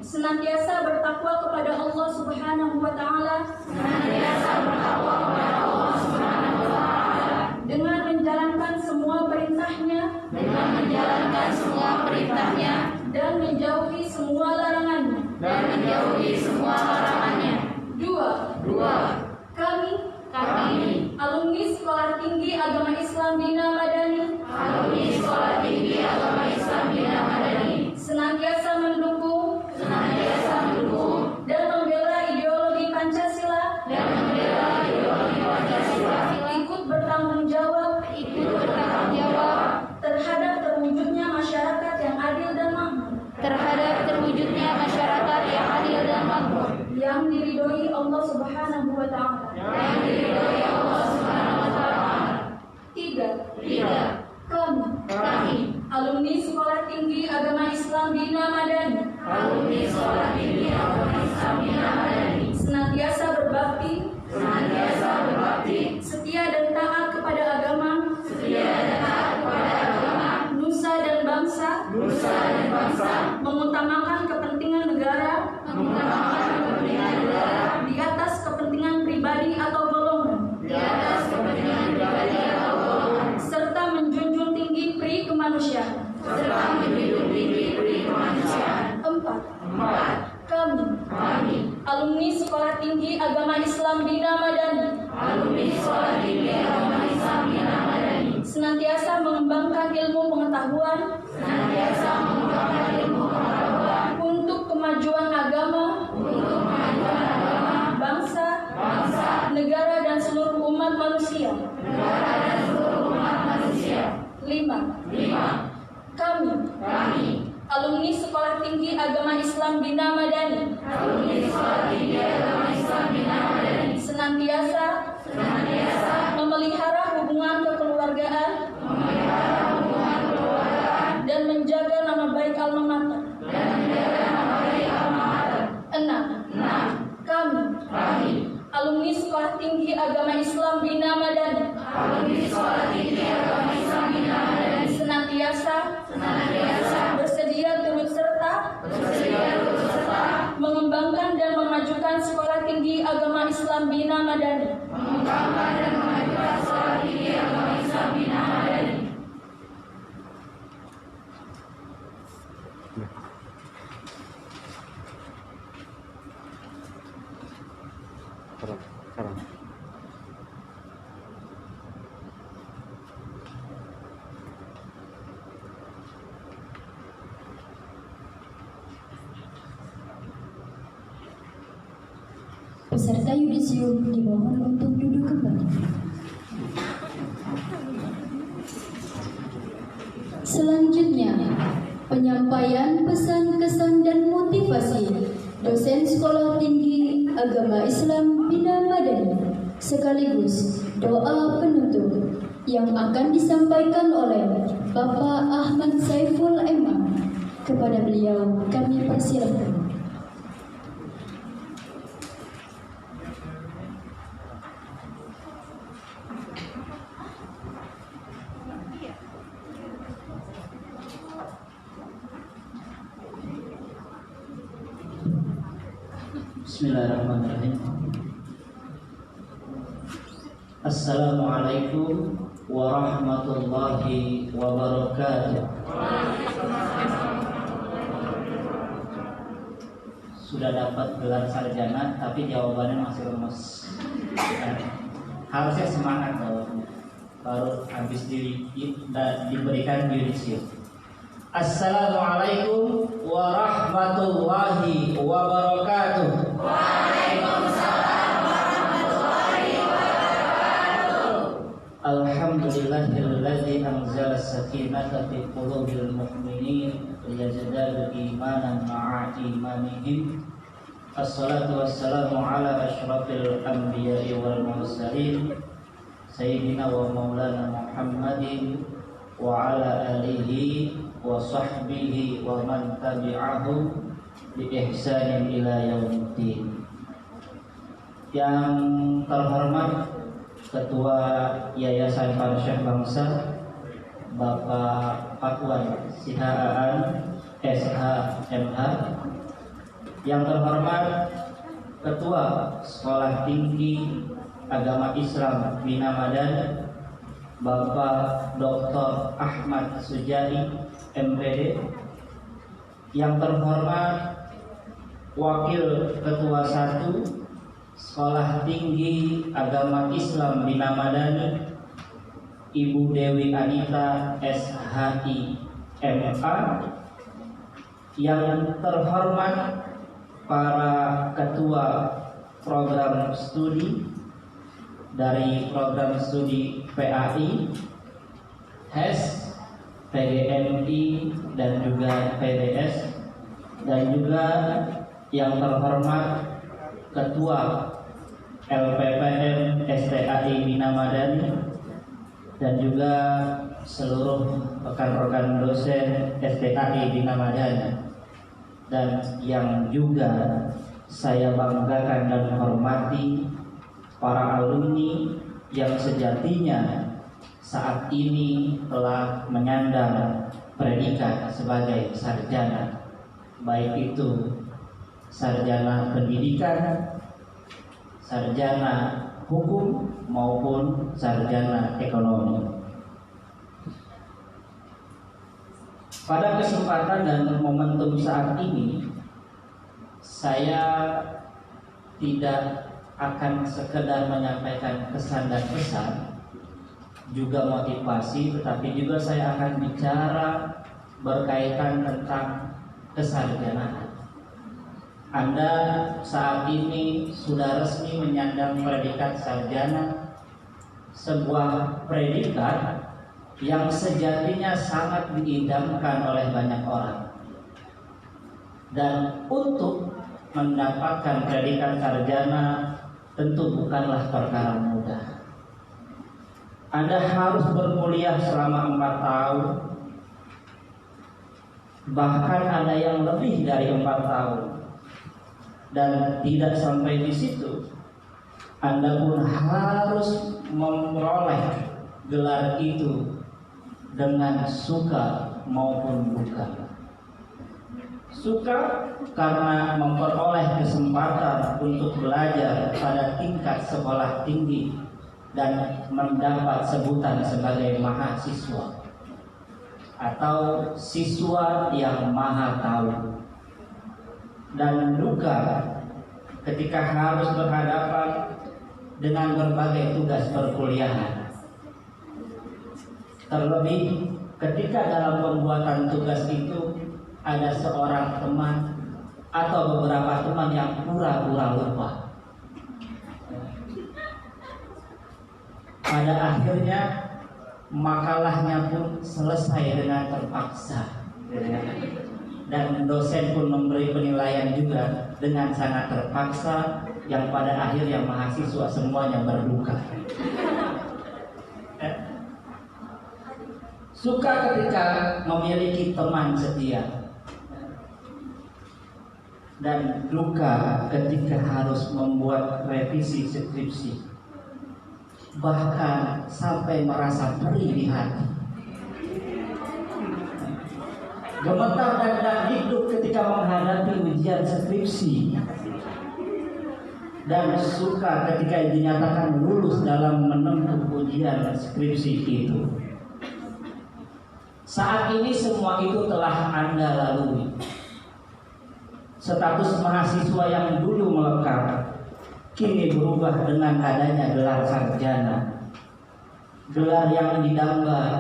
senantiasa bertakwa kepada Allah Subhanahu wa taala dengan menjalankan semua perintahnya dan menjauhi semua larangannya. Dua. Kami alumni Sekolah Tinggi Agama Islam Bina Madani senantiasa mendukung dan membela ideologi Pancasila ikut bertanggung jawab terhadap terwujudnya masyarakat yang adil dan makmur yang diridhoi Allah Subhanahu wa taala. Tiga. Kami alumni Sekolah Tinggi Agama Islam Bina Madani senantiasa berbakti setia dan taat kepada agama nusa dan bangsa mengutamakan kepentingan negara di atas kepentingan pribadi atau golongan serta menjunjung tinggi pri kemanusiaan. 4. Kami alumni Sekolah Tinggi Agama Islam Bina Madani senantiasa mengembangkan ilmu pengetahuan untuk kemajuan agama, bangsa, negara dan seluruh umat manusia. 5. Kami alumni Sekolah Tinggi Agama Islam Bina Madani senantiasa memelihara hubungan kekeluargaan dan menjaga nama baik alma mater. 6. Kami alumni Sekolah Sekolah Tinggi Agama Islam Bina Madani senantiasa bersedia turut serta mengembangkan dan memajukan Sekolah Tinggi Agama Islam Bina Madani. Sekarang. Peserta yudisium dimohon untuk duduk kembali. Selanjutnya, penyampaian pesan, kesan, dan motivasi dosen Sekolah Tinggi Agama Islam Bina Madani sekaligus doa penutup yang akan disampaikan oleh Bapak Ahmad Saiful MA. Kepada beliau kami persilakan. Bismillahirrahmanirrahim. Assalamualaikum warahmatullahi wabarakatuh. Sudah dapat gelar sarjana tapi jawabannya masih lemes. Harusnya semangat baru habis diberikan yudisium. Assalamualaikum warahmatullahi wabarakatuh. Waalaikumsalam warahmatullahi wabarakatuh. Alhamdulillahilladzi anzala as-sakinata fi qulubil mu'minin liyazdadu imanan ma'a imanihim. Assalatu wassalamu ala asyrafil anbiya'i wal mursalin sayyidina wa maulana Muhammadin wa ala alihi wa sahbihi wa man tabi'ahu bi ihsanin ila yaumiddin. Yang terhormat Ketua Yayasan Para Syekh Bangsa Bapak Pakwan Sihaan SHMH, yang terhormat Ketua Sekolah Tinggi Agama Islam Bina Madani Bapak Dr. Ahmad Sujadi MPD, yang terhormat Wakil Ketua 1 Sekolah Tinggi Agama Islam Bina Madani Ibu Dewi Anita SHI MA, yang terhormat para ketua program studi dari program studi PAI, HES, PGMI, dan juga PDS, dan juga yang terhormat Ketua LPPM STAI Bina Madani, dan juga seluruh rekan-rekan dosen STAI Bina Madani, dan yang juga saya banggakan dan hormati para alumni yang sejatinya saat ini telah menyandang predikat sebagai sarjana, baik itu sarjana pendidikan, sarjana hukum, maupun sarjana ekonomi. Pada kesempatan dan momentum saat ini, saya tidak akan sekedar menyampaikan kesan dan pesan, juga motivasi, tetapi juga saya akan bicara berkaitan tentang kesarjanaan. Anda saat ini sudah resmi menyandang predikat sarjana, sebuah predikat yang sejatinya sangat diidamkan oleh banyak orang. Dan untuk mendapatkan predikat sarjana tentu bukanlah perkara mudah. Anda harus berkuliah selama 4 tahun, bahkan ada yang lebih dari 4 tahun. Dan tidak sampai di situ, Anda pun harus memperoleh gelar itu dengan suka maupun duka. Suka karena memperoleh kesempatan untuk belajar pada tingkat sekolah tinggi dan mendapat sebutan sebagai mahasiswa atau siswa yang maha tahu. Dan duka ketika harus berhadapan dengan berbagai tugas perkuliahan. Terlebih ketika dalam pembuatan tugas itu ada seorang teman atau beberapa teman yang pura-pura lupa. Pada akhirnya makalahnya pun selesai dengan terpaksa, dan dosen pun memberi penilaian juga dengan sangat terpaksa, yang pada akhirnya mahasiswa semuanya berduka. Suka ketika memiliki teman setia, dan duka ketika harus membuat revisi skripsi, bahkan sampai merasa perih di hati. Gemetar dan hidup ketika menghadapi ujian skripsi, dan suka ketika dinyatakan lulus dalam menempuh ujian skripsi itu. Saat ini semua itu telah Anda lalui. Status mahasiswa yang dulu melekat kini berubah dengan adanya gelar sarjana. Gelar yang didamba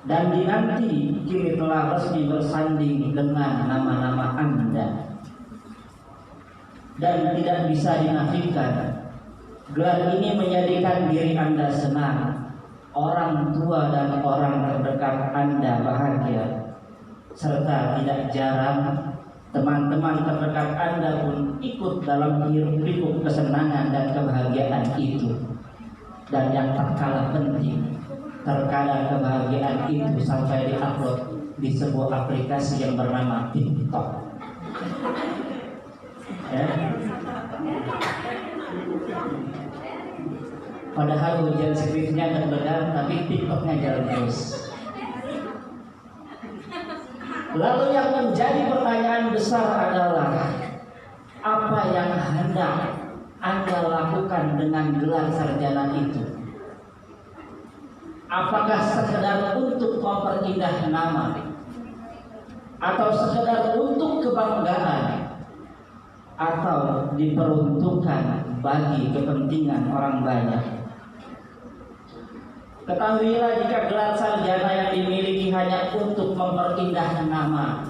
dan dinanti kini telah resmi bersanding dengan nama-nama Anda. Dan tidak bisa dinafikan, gelar ini menjadikan diri Anda senang, orang tua dan orang terdekat Anda bahagia, serta tidak jarang teman-teman terdekat Anda pun ikut dalam hiruk-pikuk kesenangan dan kebahagiaan itu. Dan yang tak kalah penting, terkadang kebahagiaan itu sampai diupload di sebuah aplikasi yang bernama TikTok. Ya. Padahal ujian skripsinya terbenar, tapi TikToknya jalan terus. Lalu yang menjadi pertanyaan besar adalah, apa yang hendak Anda lakukan dengan gelar sarjana itu? Apakah sekedar untuk memperindah nama, atau sekedar untuk kebanggaan, atau diperuntukkan bagi kepentingan orang banyak? Ketahuilah, jika gelar sarjana yang dimiliki hanya untuk memperindah nama,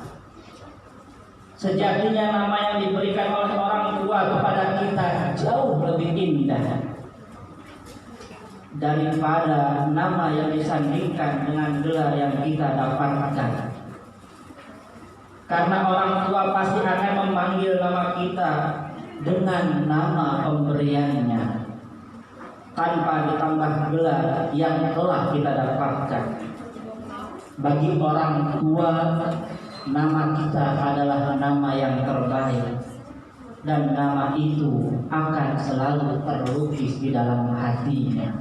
sejatinya nama yang diberikan oleh orang tua kepada kita jauh lebih indah daripada nama yang disandingkan dengan gelar yang kita dapatkan. Karena orang tua pasti akan memanggil nama kita dengan nama pemberiannya, tanpa ditambah gelar yang telah kita dapatkan. Bagi orang tua, nama kita adalah nama yang terbaik, dan nama itu akan selalu terlukis di dalam hatinya.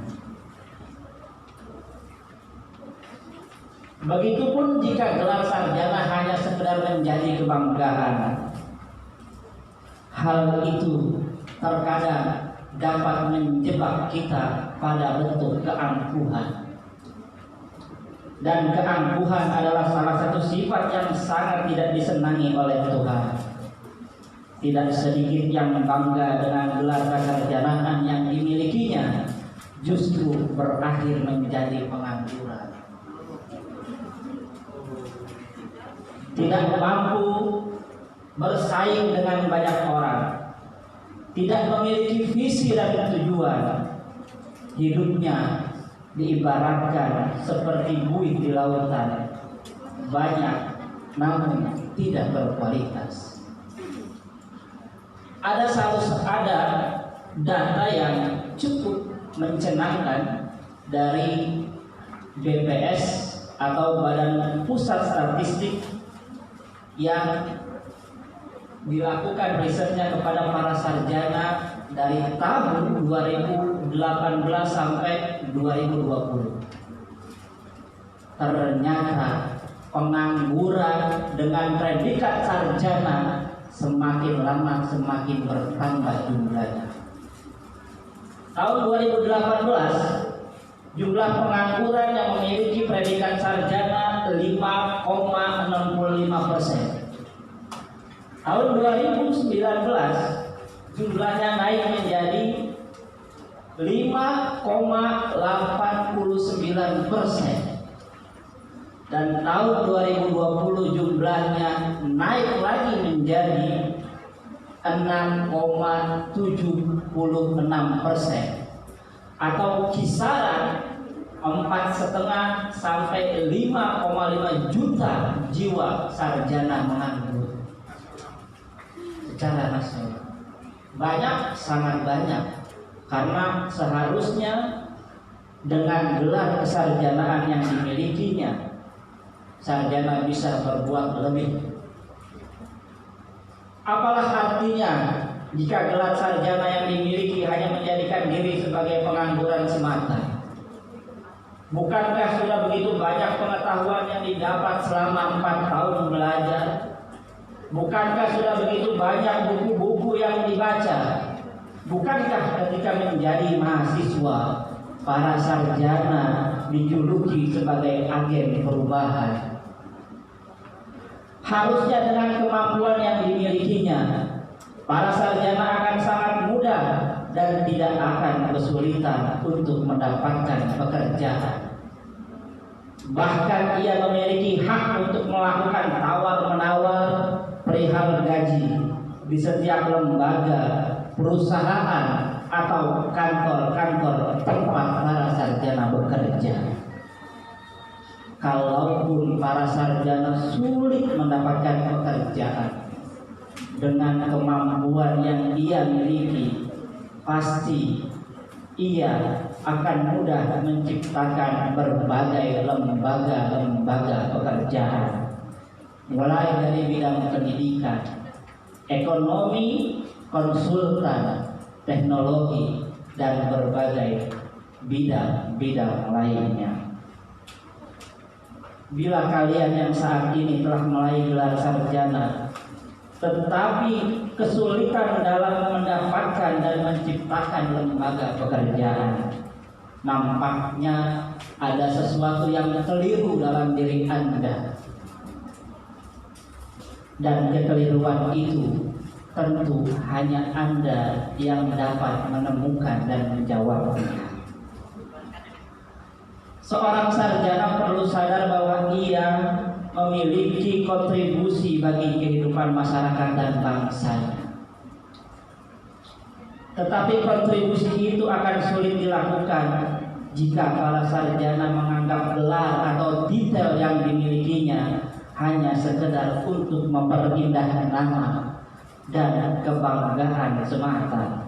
Begitupun jika gelar sarjana hanya sekedar menjadi kebanggaan, hal itu terkadang dapat menjebak kita pada bentuk keangkuhan. Dan keangkuhan adalah salah satu sifat yang sangat tidak disenangi oleh Tuhan. Tidak sedikit yang bangga dengan gelar kesarjanaan yang dimilikinya, justru berakhir menjadi pengangguran. Tidak mampu bersaing dengan banyak orang, tidak memiliki visi dan tujuan. Hidupnya diibaratkan seperti buih di lautan, banyak namun tidak berkualitas. Ada data yang cukup mencengangkan dari BPS atau Badan Pusat Statistik yang dilakukan risetnya kepada para sarjana dari tahun 2018 sampai 2020. Ternyata pengangguran dengan predikat sarjana semakin lama semakin bertambah jumlahnya. Tahun 2018 jumlah pengangguran yang memiliki predikat sarjana 5,65%. Tahun 2019 jumlahnya naik menjadi 5,89%. Dan tahun 2020 jumlahnya naik lagi menjadi 6,76%, atau kisaran 4,5 sampai 5,5 juta jiwa sarjana menganggur secara nasional. Banyak, sangat banyak, karena seharusnya dengan gelar kesarjanaan yang dimilikinya, sarjana bisa berbuat lebih. Apalah artinya jika gelar sarjana yang dimiliki hanya menjadikan diri sebagai pengangguran semata? Bukankah sudah begitu banyak pengetahuan yang didapat selama 4 tahun belajar? Bukankah sudah begitu banyak buku-buku yang dibaca? Bukankah ketika menjadi mahasiswa, para sarjana dijuluki sebagai agen perubahan? Harusnya dengan kemampuan yang dimilikinya, para sarjana akan sangat mudah dan tidak akan kesulitan untuk mendapatkan pekerjaan. Bahkan ia memiliki hak untuk melakukan tawar-menawar perihal gaji di setiap lembaga, perusahaan, atau kantor-kantor tempat para sarjana bekerja. Kalaupun para sarjana sulit mendapatkan pekerjaan, dengan kemampuan yang ia miliki, pasti ia akan mudah menciptakan berbagai lembaga-lembaga pekerjaan, mulai dari bidang pendidikan, ekonomi, konsultan, teknologi, dan berbagai bidang-bidang lainnya. Bila kalian yang saat ini telah meraih gelar sarjana, tetapi kesulitan dalam mendapatkan dan menciptakan lembaga pekerjaan, nampaknya ada sesuatu yang keliru dalam diri Anda. Dan kekeliruan itu tentu hanya Anda yang dapat menemukan dan menjawabnya. Seorang sarjana perlu sadar bahwa ia memiliki kontribusi bagi kehidupan masyarakat dan bangsanya. Tetapi kontribusi itu akan sulit dilakukan jika para sarjana menganggap gelar atau titel yang dimilikinya hanya sekedar untuk memperindah nama dan kebanggaan semata.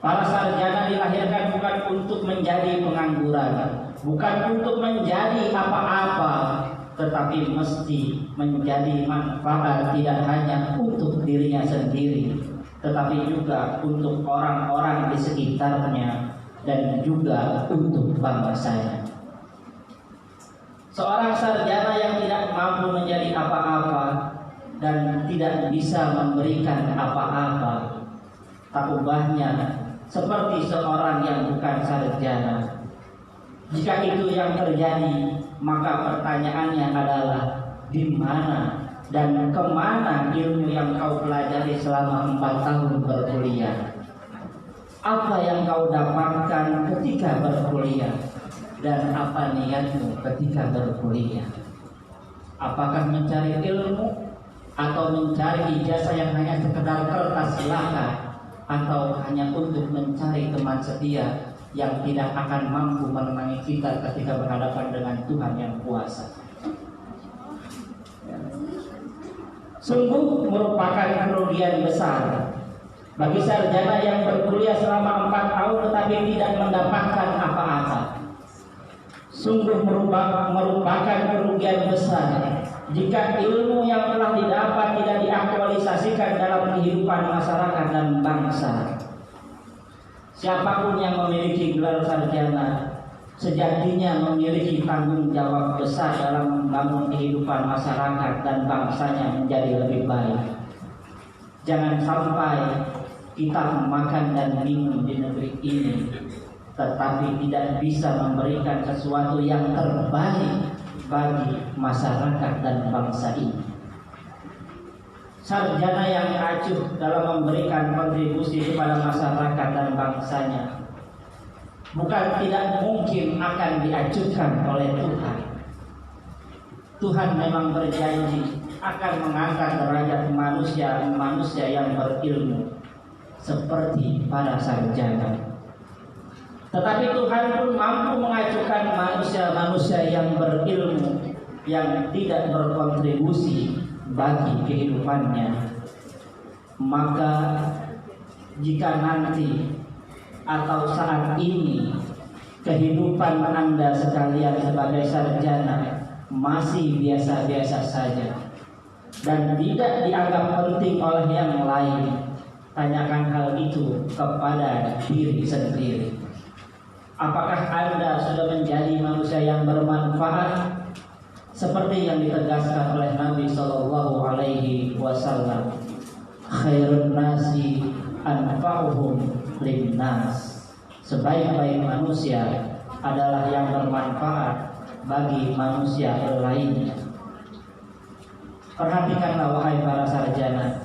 Para sarjana dilahirkan bukan untuk menjadi pengangguran, bukan untuk menjadi apa-apa, tetapi mesti menjadi manfaat tidak hanya untuk dirinya sendiri, tetapi juga untuk orang-orang di sekitarnya dan juga untuk bangsanya. Seorang sarjana yang tidak mampu menjadi apa-apa dan tidak bisa memberikan apa-apa, tak ubahnya seperti seorang yang bukan sarjana. Jika itu yang terjadi, maka pertanyaannya adalah di mana dan kemana ilmu yang kau pelajari selama 4 tahun berkuliah? Apa yang kau dapatkan ketika berkuliah? Dan apa niatmu ketika berkuliah? Apakah mencari ilmu atau mencari ijazah yang hanya sekedar kertas belaka, atau hanya untuk mencari teman setia yang tidak akan mampu menemani kita ketika berhadapan dengan Tuhan yang kuasa? Sungguh merupakan kerugian besar bagi sarjana yang berkuliah selama 4 tahun tetapi tidak mendapatkan apa-apa. Sungguh merupakan kerugian besar jika ilmu yang telah didapat tidak diaktualisasikan dalam kehidupan masyarakat dan bangsa. Siapapun yang memiliki gelar sarjana sejatinya memiliki tanggung jawab besar dalam membangun kehidupan masyarakat dan bangsanya menjadi lebih baik. Jangan sampai kita makan dan minum di negeri ini tetapi tidak bisa memberikan sesuatu yang terbaik bagi masyarakat dan bangsa ini. Sarjana yang acuh dalam memberikan kontribusi kepada masyarakat dan bangsanya bukan tidak mungkin akan diajukan oleh Tuhan. Tuhan memang berjanji akan mengangkat derajat manusia yang berilmu seperti para sarjana. Tetapi Tuhan pun mampu mengajukan manusia yang berilmu yang tidak berkontribusi bagi kehidupannya. Maka jika nanti atau saat ini kehidupan Anda sekalian sebagai sarjana masih biasa-biasa saja dan tidak dianggap penting oleh yang lain, tanyakan hal itu kepada diri sendiri. Apakah Anda sudah menjadi manusia yang bermanfaat seperti yang ditegaskan oleh Nabi Shallallahu Alaihi Wasallam? Khairun nasi anfa'uhum linnas. Sebaik-baik manusia adalah yang bermanfaat bagi manusia lainnya. Perhatikanlah wahai para sarjana,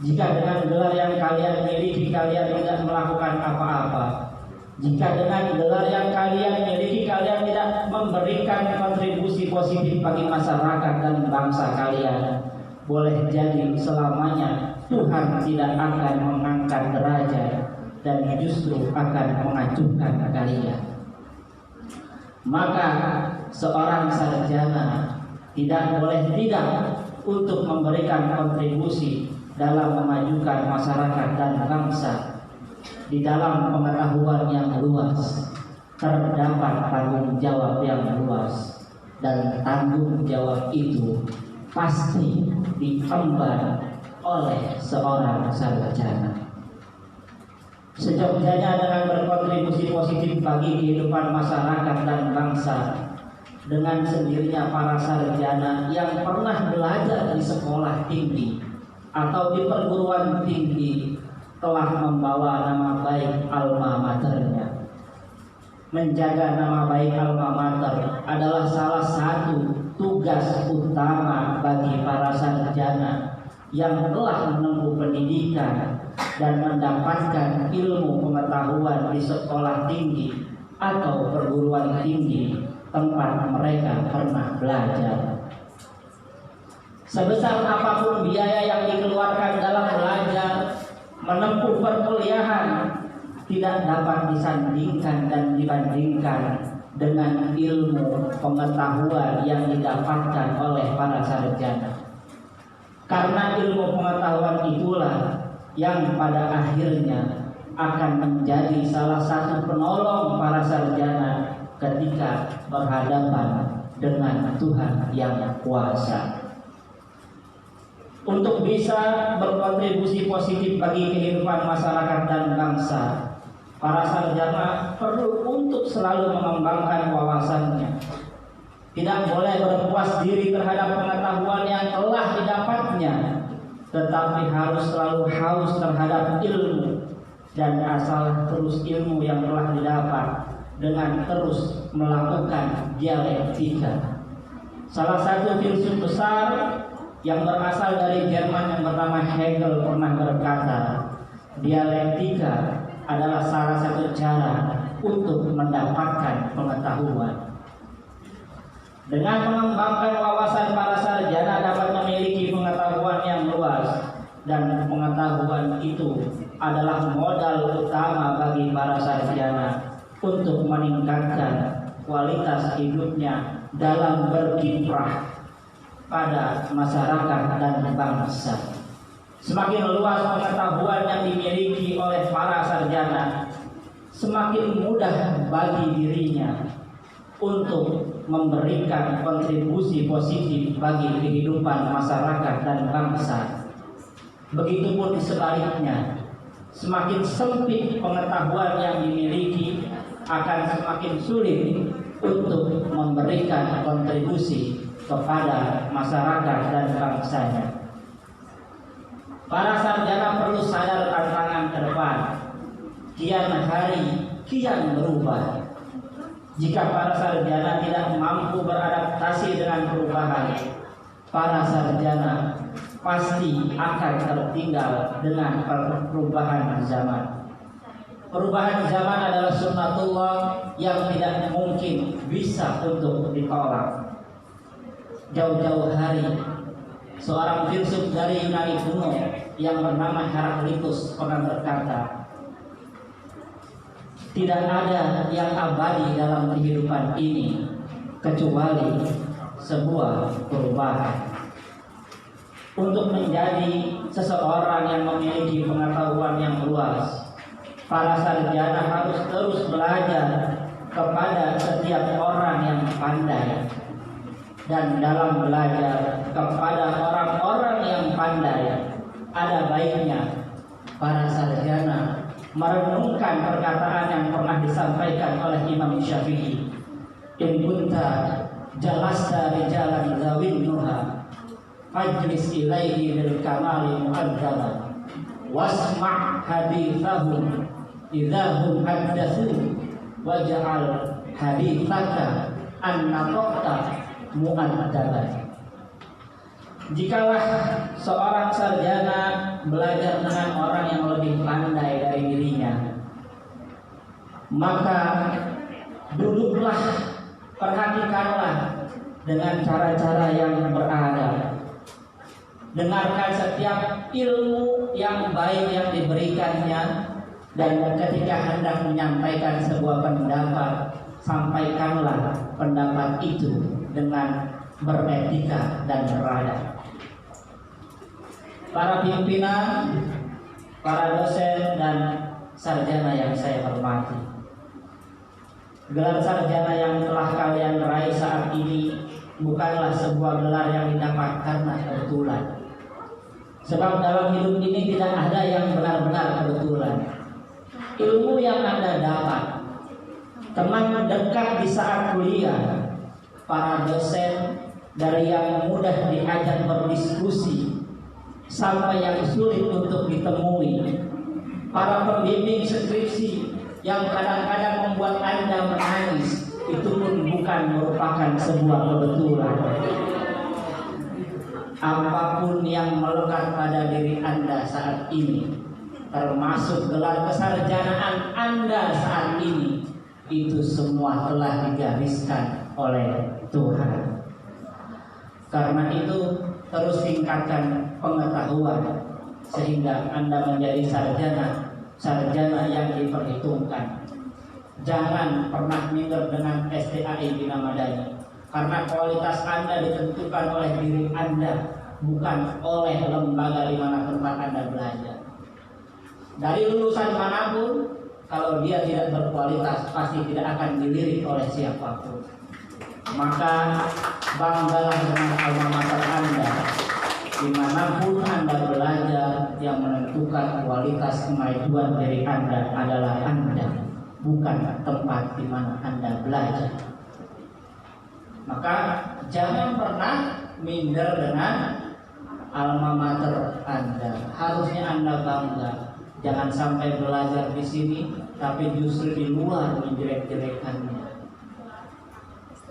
jika dengan gelar yang kalian miliki kalian tidak melakukan apa-apa, jika dengan gelar yang kalian miliki kalian tidak memberikan kontribusi positif bagi masyarakat dan bangsa kalian, boleh jadi selamanya Tuhan tidak akan mengangkat derajat dan justru akan mengacungkan kalian. Maka seorang sarjana tidak boleh tidak untuk memberikan kontribusi dalam memajukan masyarakat dan bangsa. Di dalam pengetahuan yang luas terdapat tanggung jawab yang luas, dan tanggung jawab itu pasti diemban oleh seorang sarjana. Sejogjanya dengan berkontribusi positif bagi kehidupan masyarakat dan bangsa, dengan sendirinya para sarjana yang pernah belajar di sekolah tinggi atau di perguruan tinggi telah membawa nama baik alma maternya. Menjaga nama baik alma mater adalah salah satu tugas utama bagi para sarjana yang telah menempuh pendidikan dan mendapatkan ilmu pengetahuan di sekolah tinggi atau perguruan tinggi tempat mereka pernah belajar. Sebesar apapun biaya yang dikeluarkan dalam belajar menempuh perkuliahan, tidak dapat disandingkan dan dibandingkan dengan ilmu pengetahuan yang didapatkan oleh para sarjana. Karena ilmu pengetahuan itulah yang pada akhirnya akan menjadi salah satu penolong para sarjana ketika berhadapan dengan Tuhan yang kuasa. Untuk bisa berkontribusi positif bagi kehidupan masyarakat dan bangsa, para sarjana perlu untuk selalu mengembangkan wawasannya. Tidak boleh berpuas diri terhadap pengetahuan yang telah didapatnya, tetapi harus selalu haus terhadap ilmu dan asal terus ilmu yang telah didapat dengan terus melakukan dialektika. Salah satu filsuf besar yang berasal dari Jerman yang bernama Hegel pernah berkata, dialektika adalah salah satu cara untuk mendapatkan pengetahuan. Dengan mengembangkan wawasan, para sarjana dapat memiliki pengetahuan yang luas, dan pengetahuan itu adalah modal utama bagi para sarjana untuk meningkatkan kualitas hidupnya dalam berkiprah pada masyarakat dan bangsa. Semakin luas pengetahuan yang dimiliki oleh para sarjana, semakin mudah bagi dirinya untuk memberikan kontribusi positif bagi kehidupan masyarakat dan bangsa. Begitupun sebaliknya, semakin sempit pengetahuan yang dimiliki, akan semakin sulit untuk memberikan kontribusi kepada masyarakat dan bangsanya. Para sarjana perlu sadar tantangan ke depan. Kian hari kian berubah. Jika para sarjana tidak mampu beradaptasi dengan perubahan, para sarjana pasti akan tertinggal dengan perubahan zaman. Perubahan zaman adalah sunnatullah yang tidak mungkin bisa untuk ditolak. Jauh-jauh hari, seorang filsuf dari Yunani kuno yang bernama Heraklitus pernah berkata, tidak ada yang abadi dalam kehidupan ini kecuali sebuah perubahan. Untuk menjadi seseorang yang memiliki pengetahuan yang luas, para sarjana harus terus belajar kepada setiap orang yang pandai. Dan dalam belajar kepada orang-orang yang pandai, ada baiknya para sarjana merenungkan perkataan yang pernah disampaikan oleh Imam Syafi'i. In kunta jalasta rijalan zawin nuha fajlis ilaihi bil kamali mu'adzaba wasma' hadithahum idahum haddathu waj'al hadithaka an-naqta mu'adzaba. Jikalah seorang sarjana belajar dengan orang yang lebih pandai dari dirinya, maka duduklah, perhatikanlah dengan cara-cara yang beradab. Dengarkan setiap ilmu yang baik yang diberikannya, dan ketika hendak menyampaikan sebuah pendapat, sampaikanlah pendapat itu dengan beretika dan beradab. Para pimpinan, para dosen dan sarjana yang saya hormati, gelar sarjana yang telah kalian raih saat ini bukanlah sebuah gelar yang didapat karena kebetulan. Sebab dalam hidup ini tidak ada yang benar-benar kebetulan. Ilmu yang Anda dapat, teman dekat di saat kuliah, para dosen dari yang mudah diajak berdiskusi sampai yang sulit untuk ditemui, para pembimbing skripsi yang kadang-kadang membuat Anda menangis, itu pun bukan merupakan sebuah kebetulan. Apapun yang melekat pada diri Anda saat ini, termasuk gelar kesarjanaan Anda saat ini, itu semua telah digariskan oleh Tuhan. Karena itu terus tingkatkan pengetahuan sehingga Anda menjadi sarjana yang diperhitungkan. Jangan pernah minder dengan STAI Bina Madani, karena kualitas Anda ditentukan oleh diri Anda, bukan oleh lembaga di mana tempat Anda belajar. Dari lulusan manapun, kalau dia tidak berkualitas, pasti tidak akan dilirik oleh siapapun. Maka banggalah dengan alma mater Anda. Dimanapun Anda belajar, yang menentukan kualitas kemajuan dari Anda adalah Anda, bukan tempat di mana Anda belajar. Maka jangan pernah minder dengan alma mater Anda. Harusnya Anda bangga. Jangan sampai belajar di sini, tapi justru di luar menjelek-jelekannya.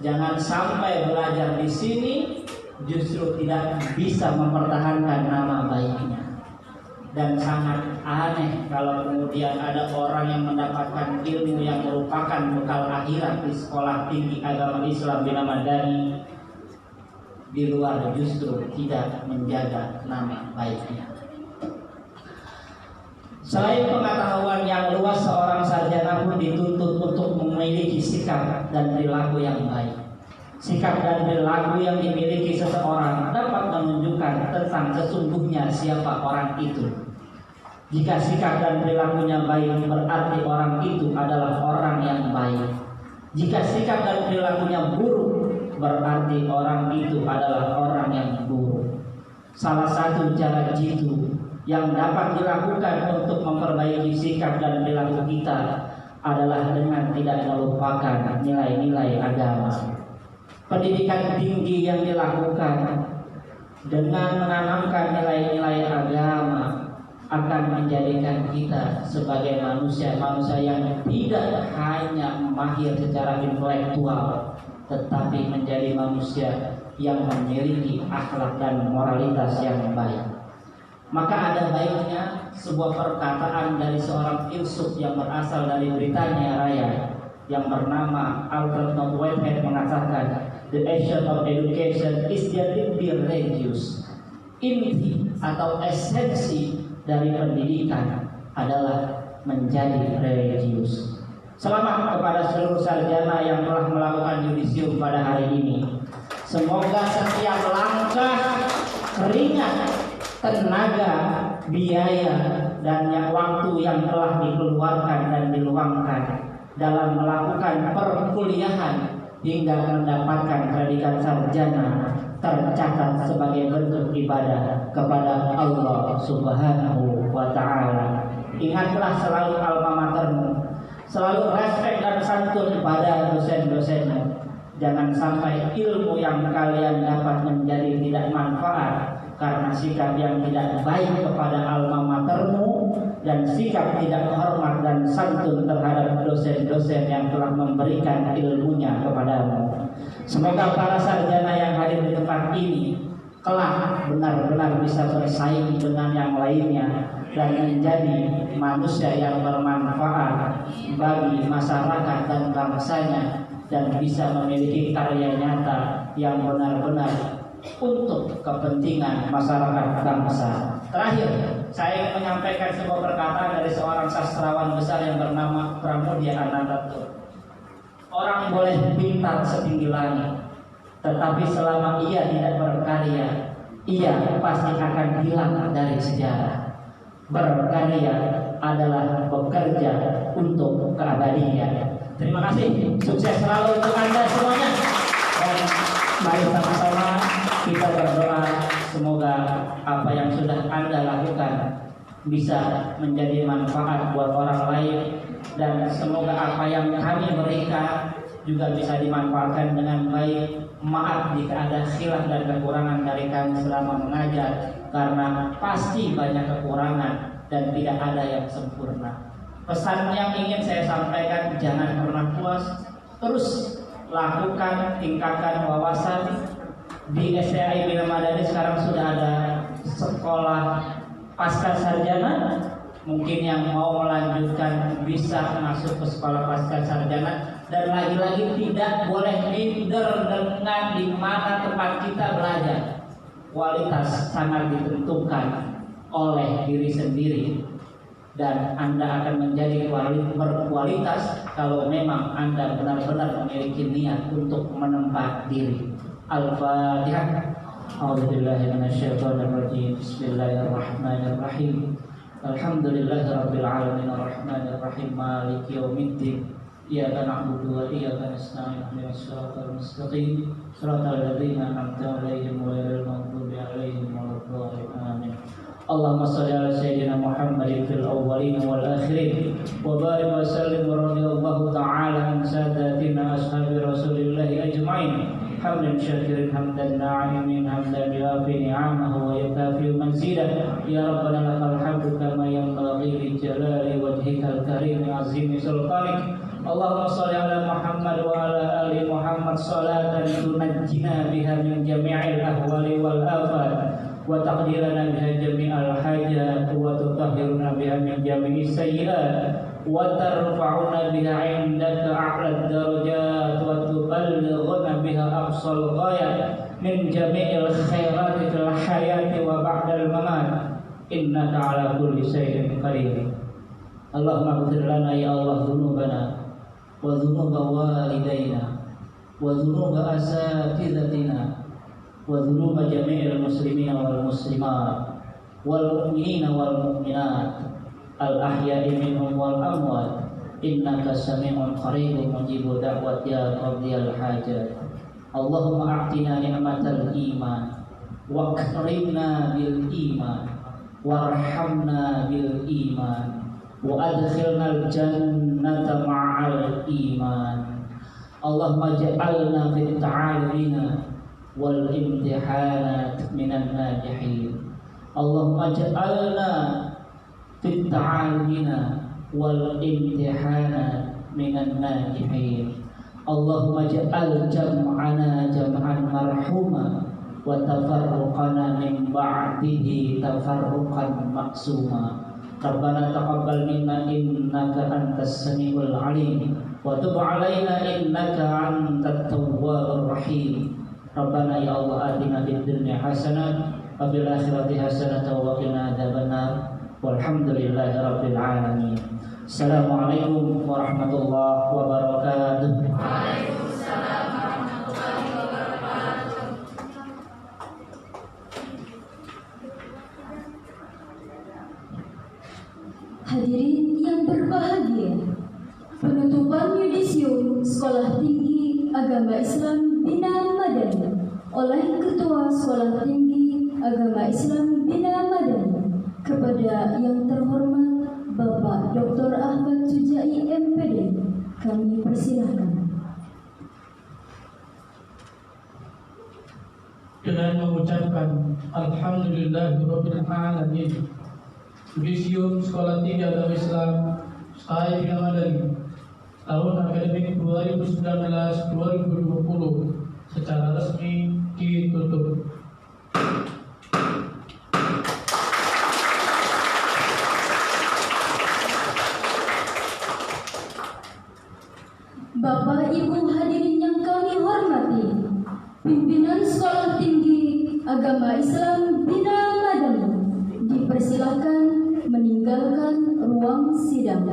Jangan sampai belajar di sini, justru tidak bisa mempertahankan nama baiknya. Dan sangat aneh kalau kemudian ada orang yang mendapatkan ilmu yang merupakan bekal akhirat di sekolah tinggi agama Islam Bina Madani, di luar justru tidak menjaga nama baiknya. Selain pengetahuan yang luas, seorang sarjana pun dituntut untuk memiliki sikap dan perilaku yang baik. Sikap dan perilaku yang dimiliki seseorang dapat menunjukkan tentang sesungguhnya siapa orang itu. Jika sikap dan perilakunya baik, berarti orang itu adalah orang yang baik. Jika sikap dan perilakunya buruk, berarti orang itu adalah orang yang buruk. Salah satu cara jitu yang dapat dilakukan untuk memperbaiki sikap dan perilaku kita adalah dengan tidak melupakan nilai-nilai agama. Pendidikan tinggi yang dilakukan dengan menanamkan nilai-nilai agama akan menjadikan kita sebagai manusia yang tidak hanya mahir secara intelektual, tetapi menjadi manusia yang memiliki akhlak dan moralitas yang baik. Maka ada baiknya sebuah perkataan dari seorang filsuf yang berasal dari Britania Raya yang bernama Alfred North Whitehead mengatakan, "The action of education is to be religious." Inti atau esensi dari pendidikan adalah menjadi religius. Selamat kepada seluruh sarjana yang telah melakukan yudisium pada hari ini. Semoga setiap langkah, keringat, tenaga, biaya, dan waktu yang telah dikeluarkan dan diluangkan dalam melakukan perkuliahan hingga mendapatkan predikat sarjana tercatat sebagai bentuk ibadah kepada Allah Subhanahu wa Ta'ala. Ingatlah selalu alma matermu, selalu respek dan santun pada dosen-dosenmu. Jangan sampai ilmu yang kalian dapat menjadi tidak manfaat karena sikap yang tidak baik kepada alma matermu dan sikap tidak hormat dan santun terhadap dosen-dosen yang telah memberikan ilmunya kepadamu. Semoga para sarjana yang hadir di tempat ini kelak benar-benar bisa bersaing dengan yang lainnya dan menjadi manusia yang bermanfaat bagi masyarakat dan bangsanya, dan bisa memiliki karya nyata yang benar-benar untuk kepentingan masyarakat bangsa. Terakhir, saya ingin menyampaikan sebuah perkataan dari seorang sastrawan besar yang bernama Pramudia Anandatur. Orang boleh pintar setinggi langit, tetapi selama ia tidak berkarya, ia pasti akan hilang dari sejarah. Berkarya adalah bekerja untuk keabadian. Terima kasih, sukses selalu untuk Anda semuanya. Dan mari sama-sama kita berdoa semoga apa yang sudah Anda lakukan bisa menjadi manfaat buat orang lain, dan semoga apa yang kami berikan juga bisa dimanfaatkan dengan baik. Maaf jika ada khilaf dan kekurangan dari kami selama mengajar, karena pasti banyak kekurangan dan tidak ada yang sempurna. Pesan yang ingin saya sampaikan, jangan pernah puas, terus lakukan, tingkatkan wawasan. Di STI Bina Madani sekarang sudah ada sekolah pasca sarjana. Mungkin yang mau melanjutkan bisa masuk ke sekolah pasca sarjana. Dan lagi-lagi tidak boleh minder dengan di mana tempat kita belajar. Kualitas sangat ditentukan oleh diri sendiri, dan Anda akan menjadi berkualitas kalau memang Anda benar-benar memiliki niat untuk menempa diri. Al-Fatihah. A'udzubillahi minasyaitonir rajim. Bismillahirrahmanirrahim. Alhamdulillahirabbil alamin arrahmanir rahim maliki yaumiddin. Iyyaka na'budu wa iyyaka nasta'in ihdinas siratal mustaqim siratal ladzina an'amta 'alaihim ghairil maghdubi 'alaihim waladdallin. Amin. Allahumma shalli ala sayyidina Muhammadin fil awwalin wal akhirin wa barik wa sallim wa radiyallahu ta'ala an sadatina ashabi Rasulillah ajma'in. Hamdan syakirin hamdan na'imin hamdan yafi ni'amahu wa yukafi manzilah. Ya Rabbana lakal hamdu kama yanbaghi li jalali wajhikal karim azimi sultanik. Allahumma shalli ala Muhammad wa ala ali Muhammad salatan tunajjina biha min jami'il ahwali wal afat wa taqdirana biha jami'al hajat wa tutahhiruna biha min jami'is sayyi'at wa tarfa'una biha 'indaka a'la darajat wa tuballighuna biha aqsal ghayat min jami'il khairati fil hayati wa ba'dal mamat innaka 'ala kulli shay'in qadir. Allahumma ighfir lana ya Allah dzunubana wa dzunuba walidayna wa dzunuba asatidatina wa dzunuba jami'il muslimina wal muslimat wal mu'minina wal mu'minat al ahya'i minhum wal amwat innaka sami'un qaribun mujibud da'wat ya qadiyal hajat. Allahumma a'tina ni'matal iman wa akrimna bil iman warhamna bil iman wa adkhilnal jannata ma'al iman. Allahumma ja'alna fit ta'alina wal imtihanat minan najihin. Allahumma ja'alna fit ta'alina wal imtihanat minan najihin. Allahumma ja'al jam'ana jam'an marhuma wa tafarruqana min ba'dihi tafarruqan maksuma. Rabbana taqabbal minna innaka antas samiul alim wa tub alaina innaka antat tawwabur rahim. Rabbana ya Allah atina fid dunya hasanah wa fil akhirati hasanah wa qina adzabannar. Walhamdulillahi rabbil alamin. Assalamualaikum warahmatullahi wabarakatuh. Waalaikumsalam warahmatullahi wabarakatuh. Hadirin yang berbahagia, penutupan yudisium Sekolah Tinggi Agama Islam Bina Madani oleh Ketua Sekolah Tinggi Agama Islam Bina Madani kepada yang terhormat Bapak Dr. Ahmad Sujai MPD, kami persilahkan. Dengan mengucapkan Alhamdulillahirabbil alamin, Yudisium Sekolah Tinggi Agama Islam SKI Bina Madani tahun akademik 2019-2020 secara resmi ditutup. Bapak Ibu hadirin yang kami hormati, pimpinan Sekolah Tinggi Agama Islam Bina Madani dipersilakan meninggalkan ruang sidang.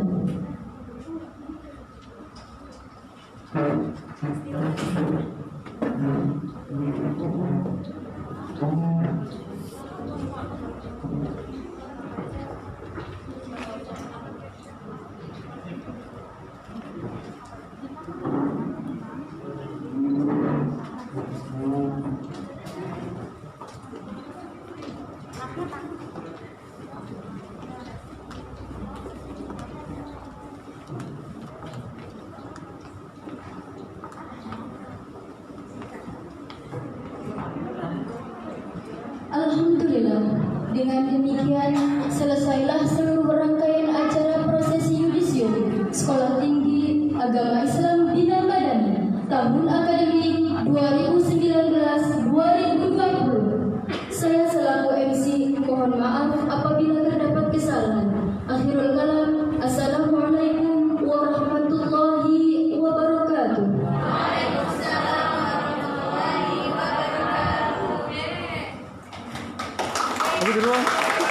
Alhamdulillah, dengan demikian selesailah seluruh rangkaian acara prosesi yudisium Sekolah Tinggi Agama Islam Bina Madani tahun akademik 2019-2020. Saya selaku MC mohon maaf apabila terdapat kesalahan. Akhirul kalam, assalamualaikum warahmatullahi wabarakatuh. Aku duluan. Foto.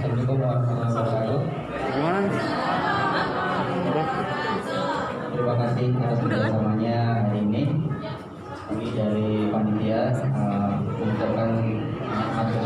Assalamualaikum warahmatullahi wabarakatuh. Gimana? Terima kasih atas kerjasamanya hari ini. Kami dari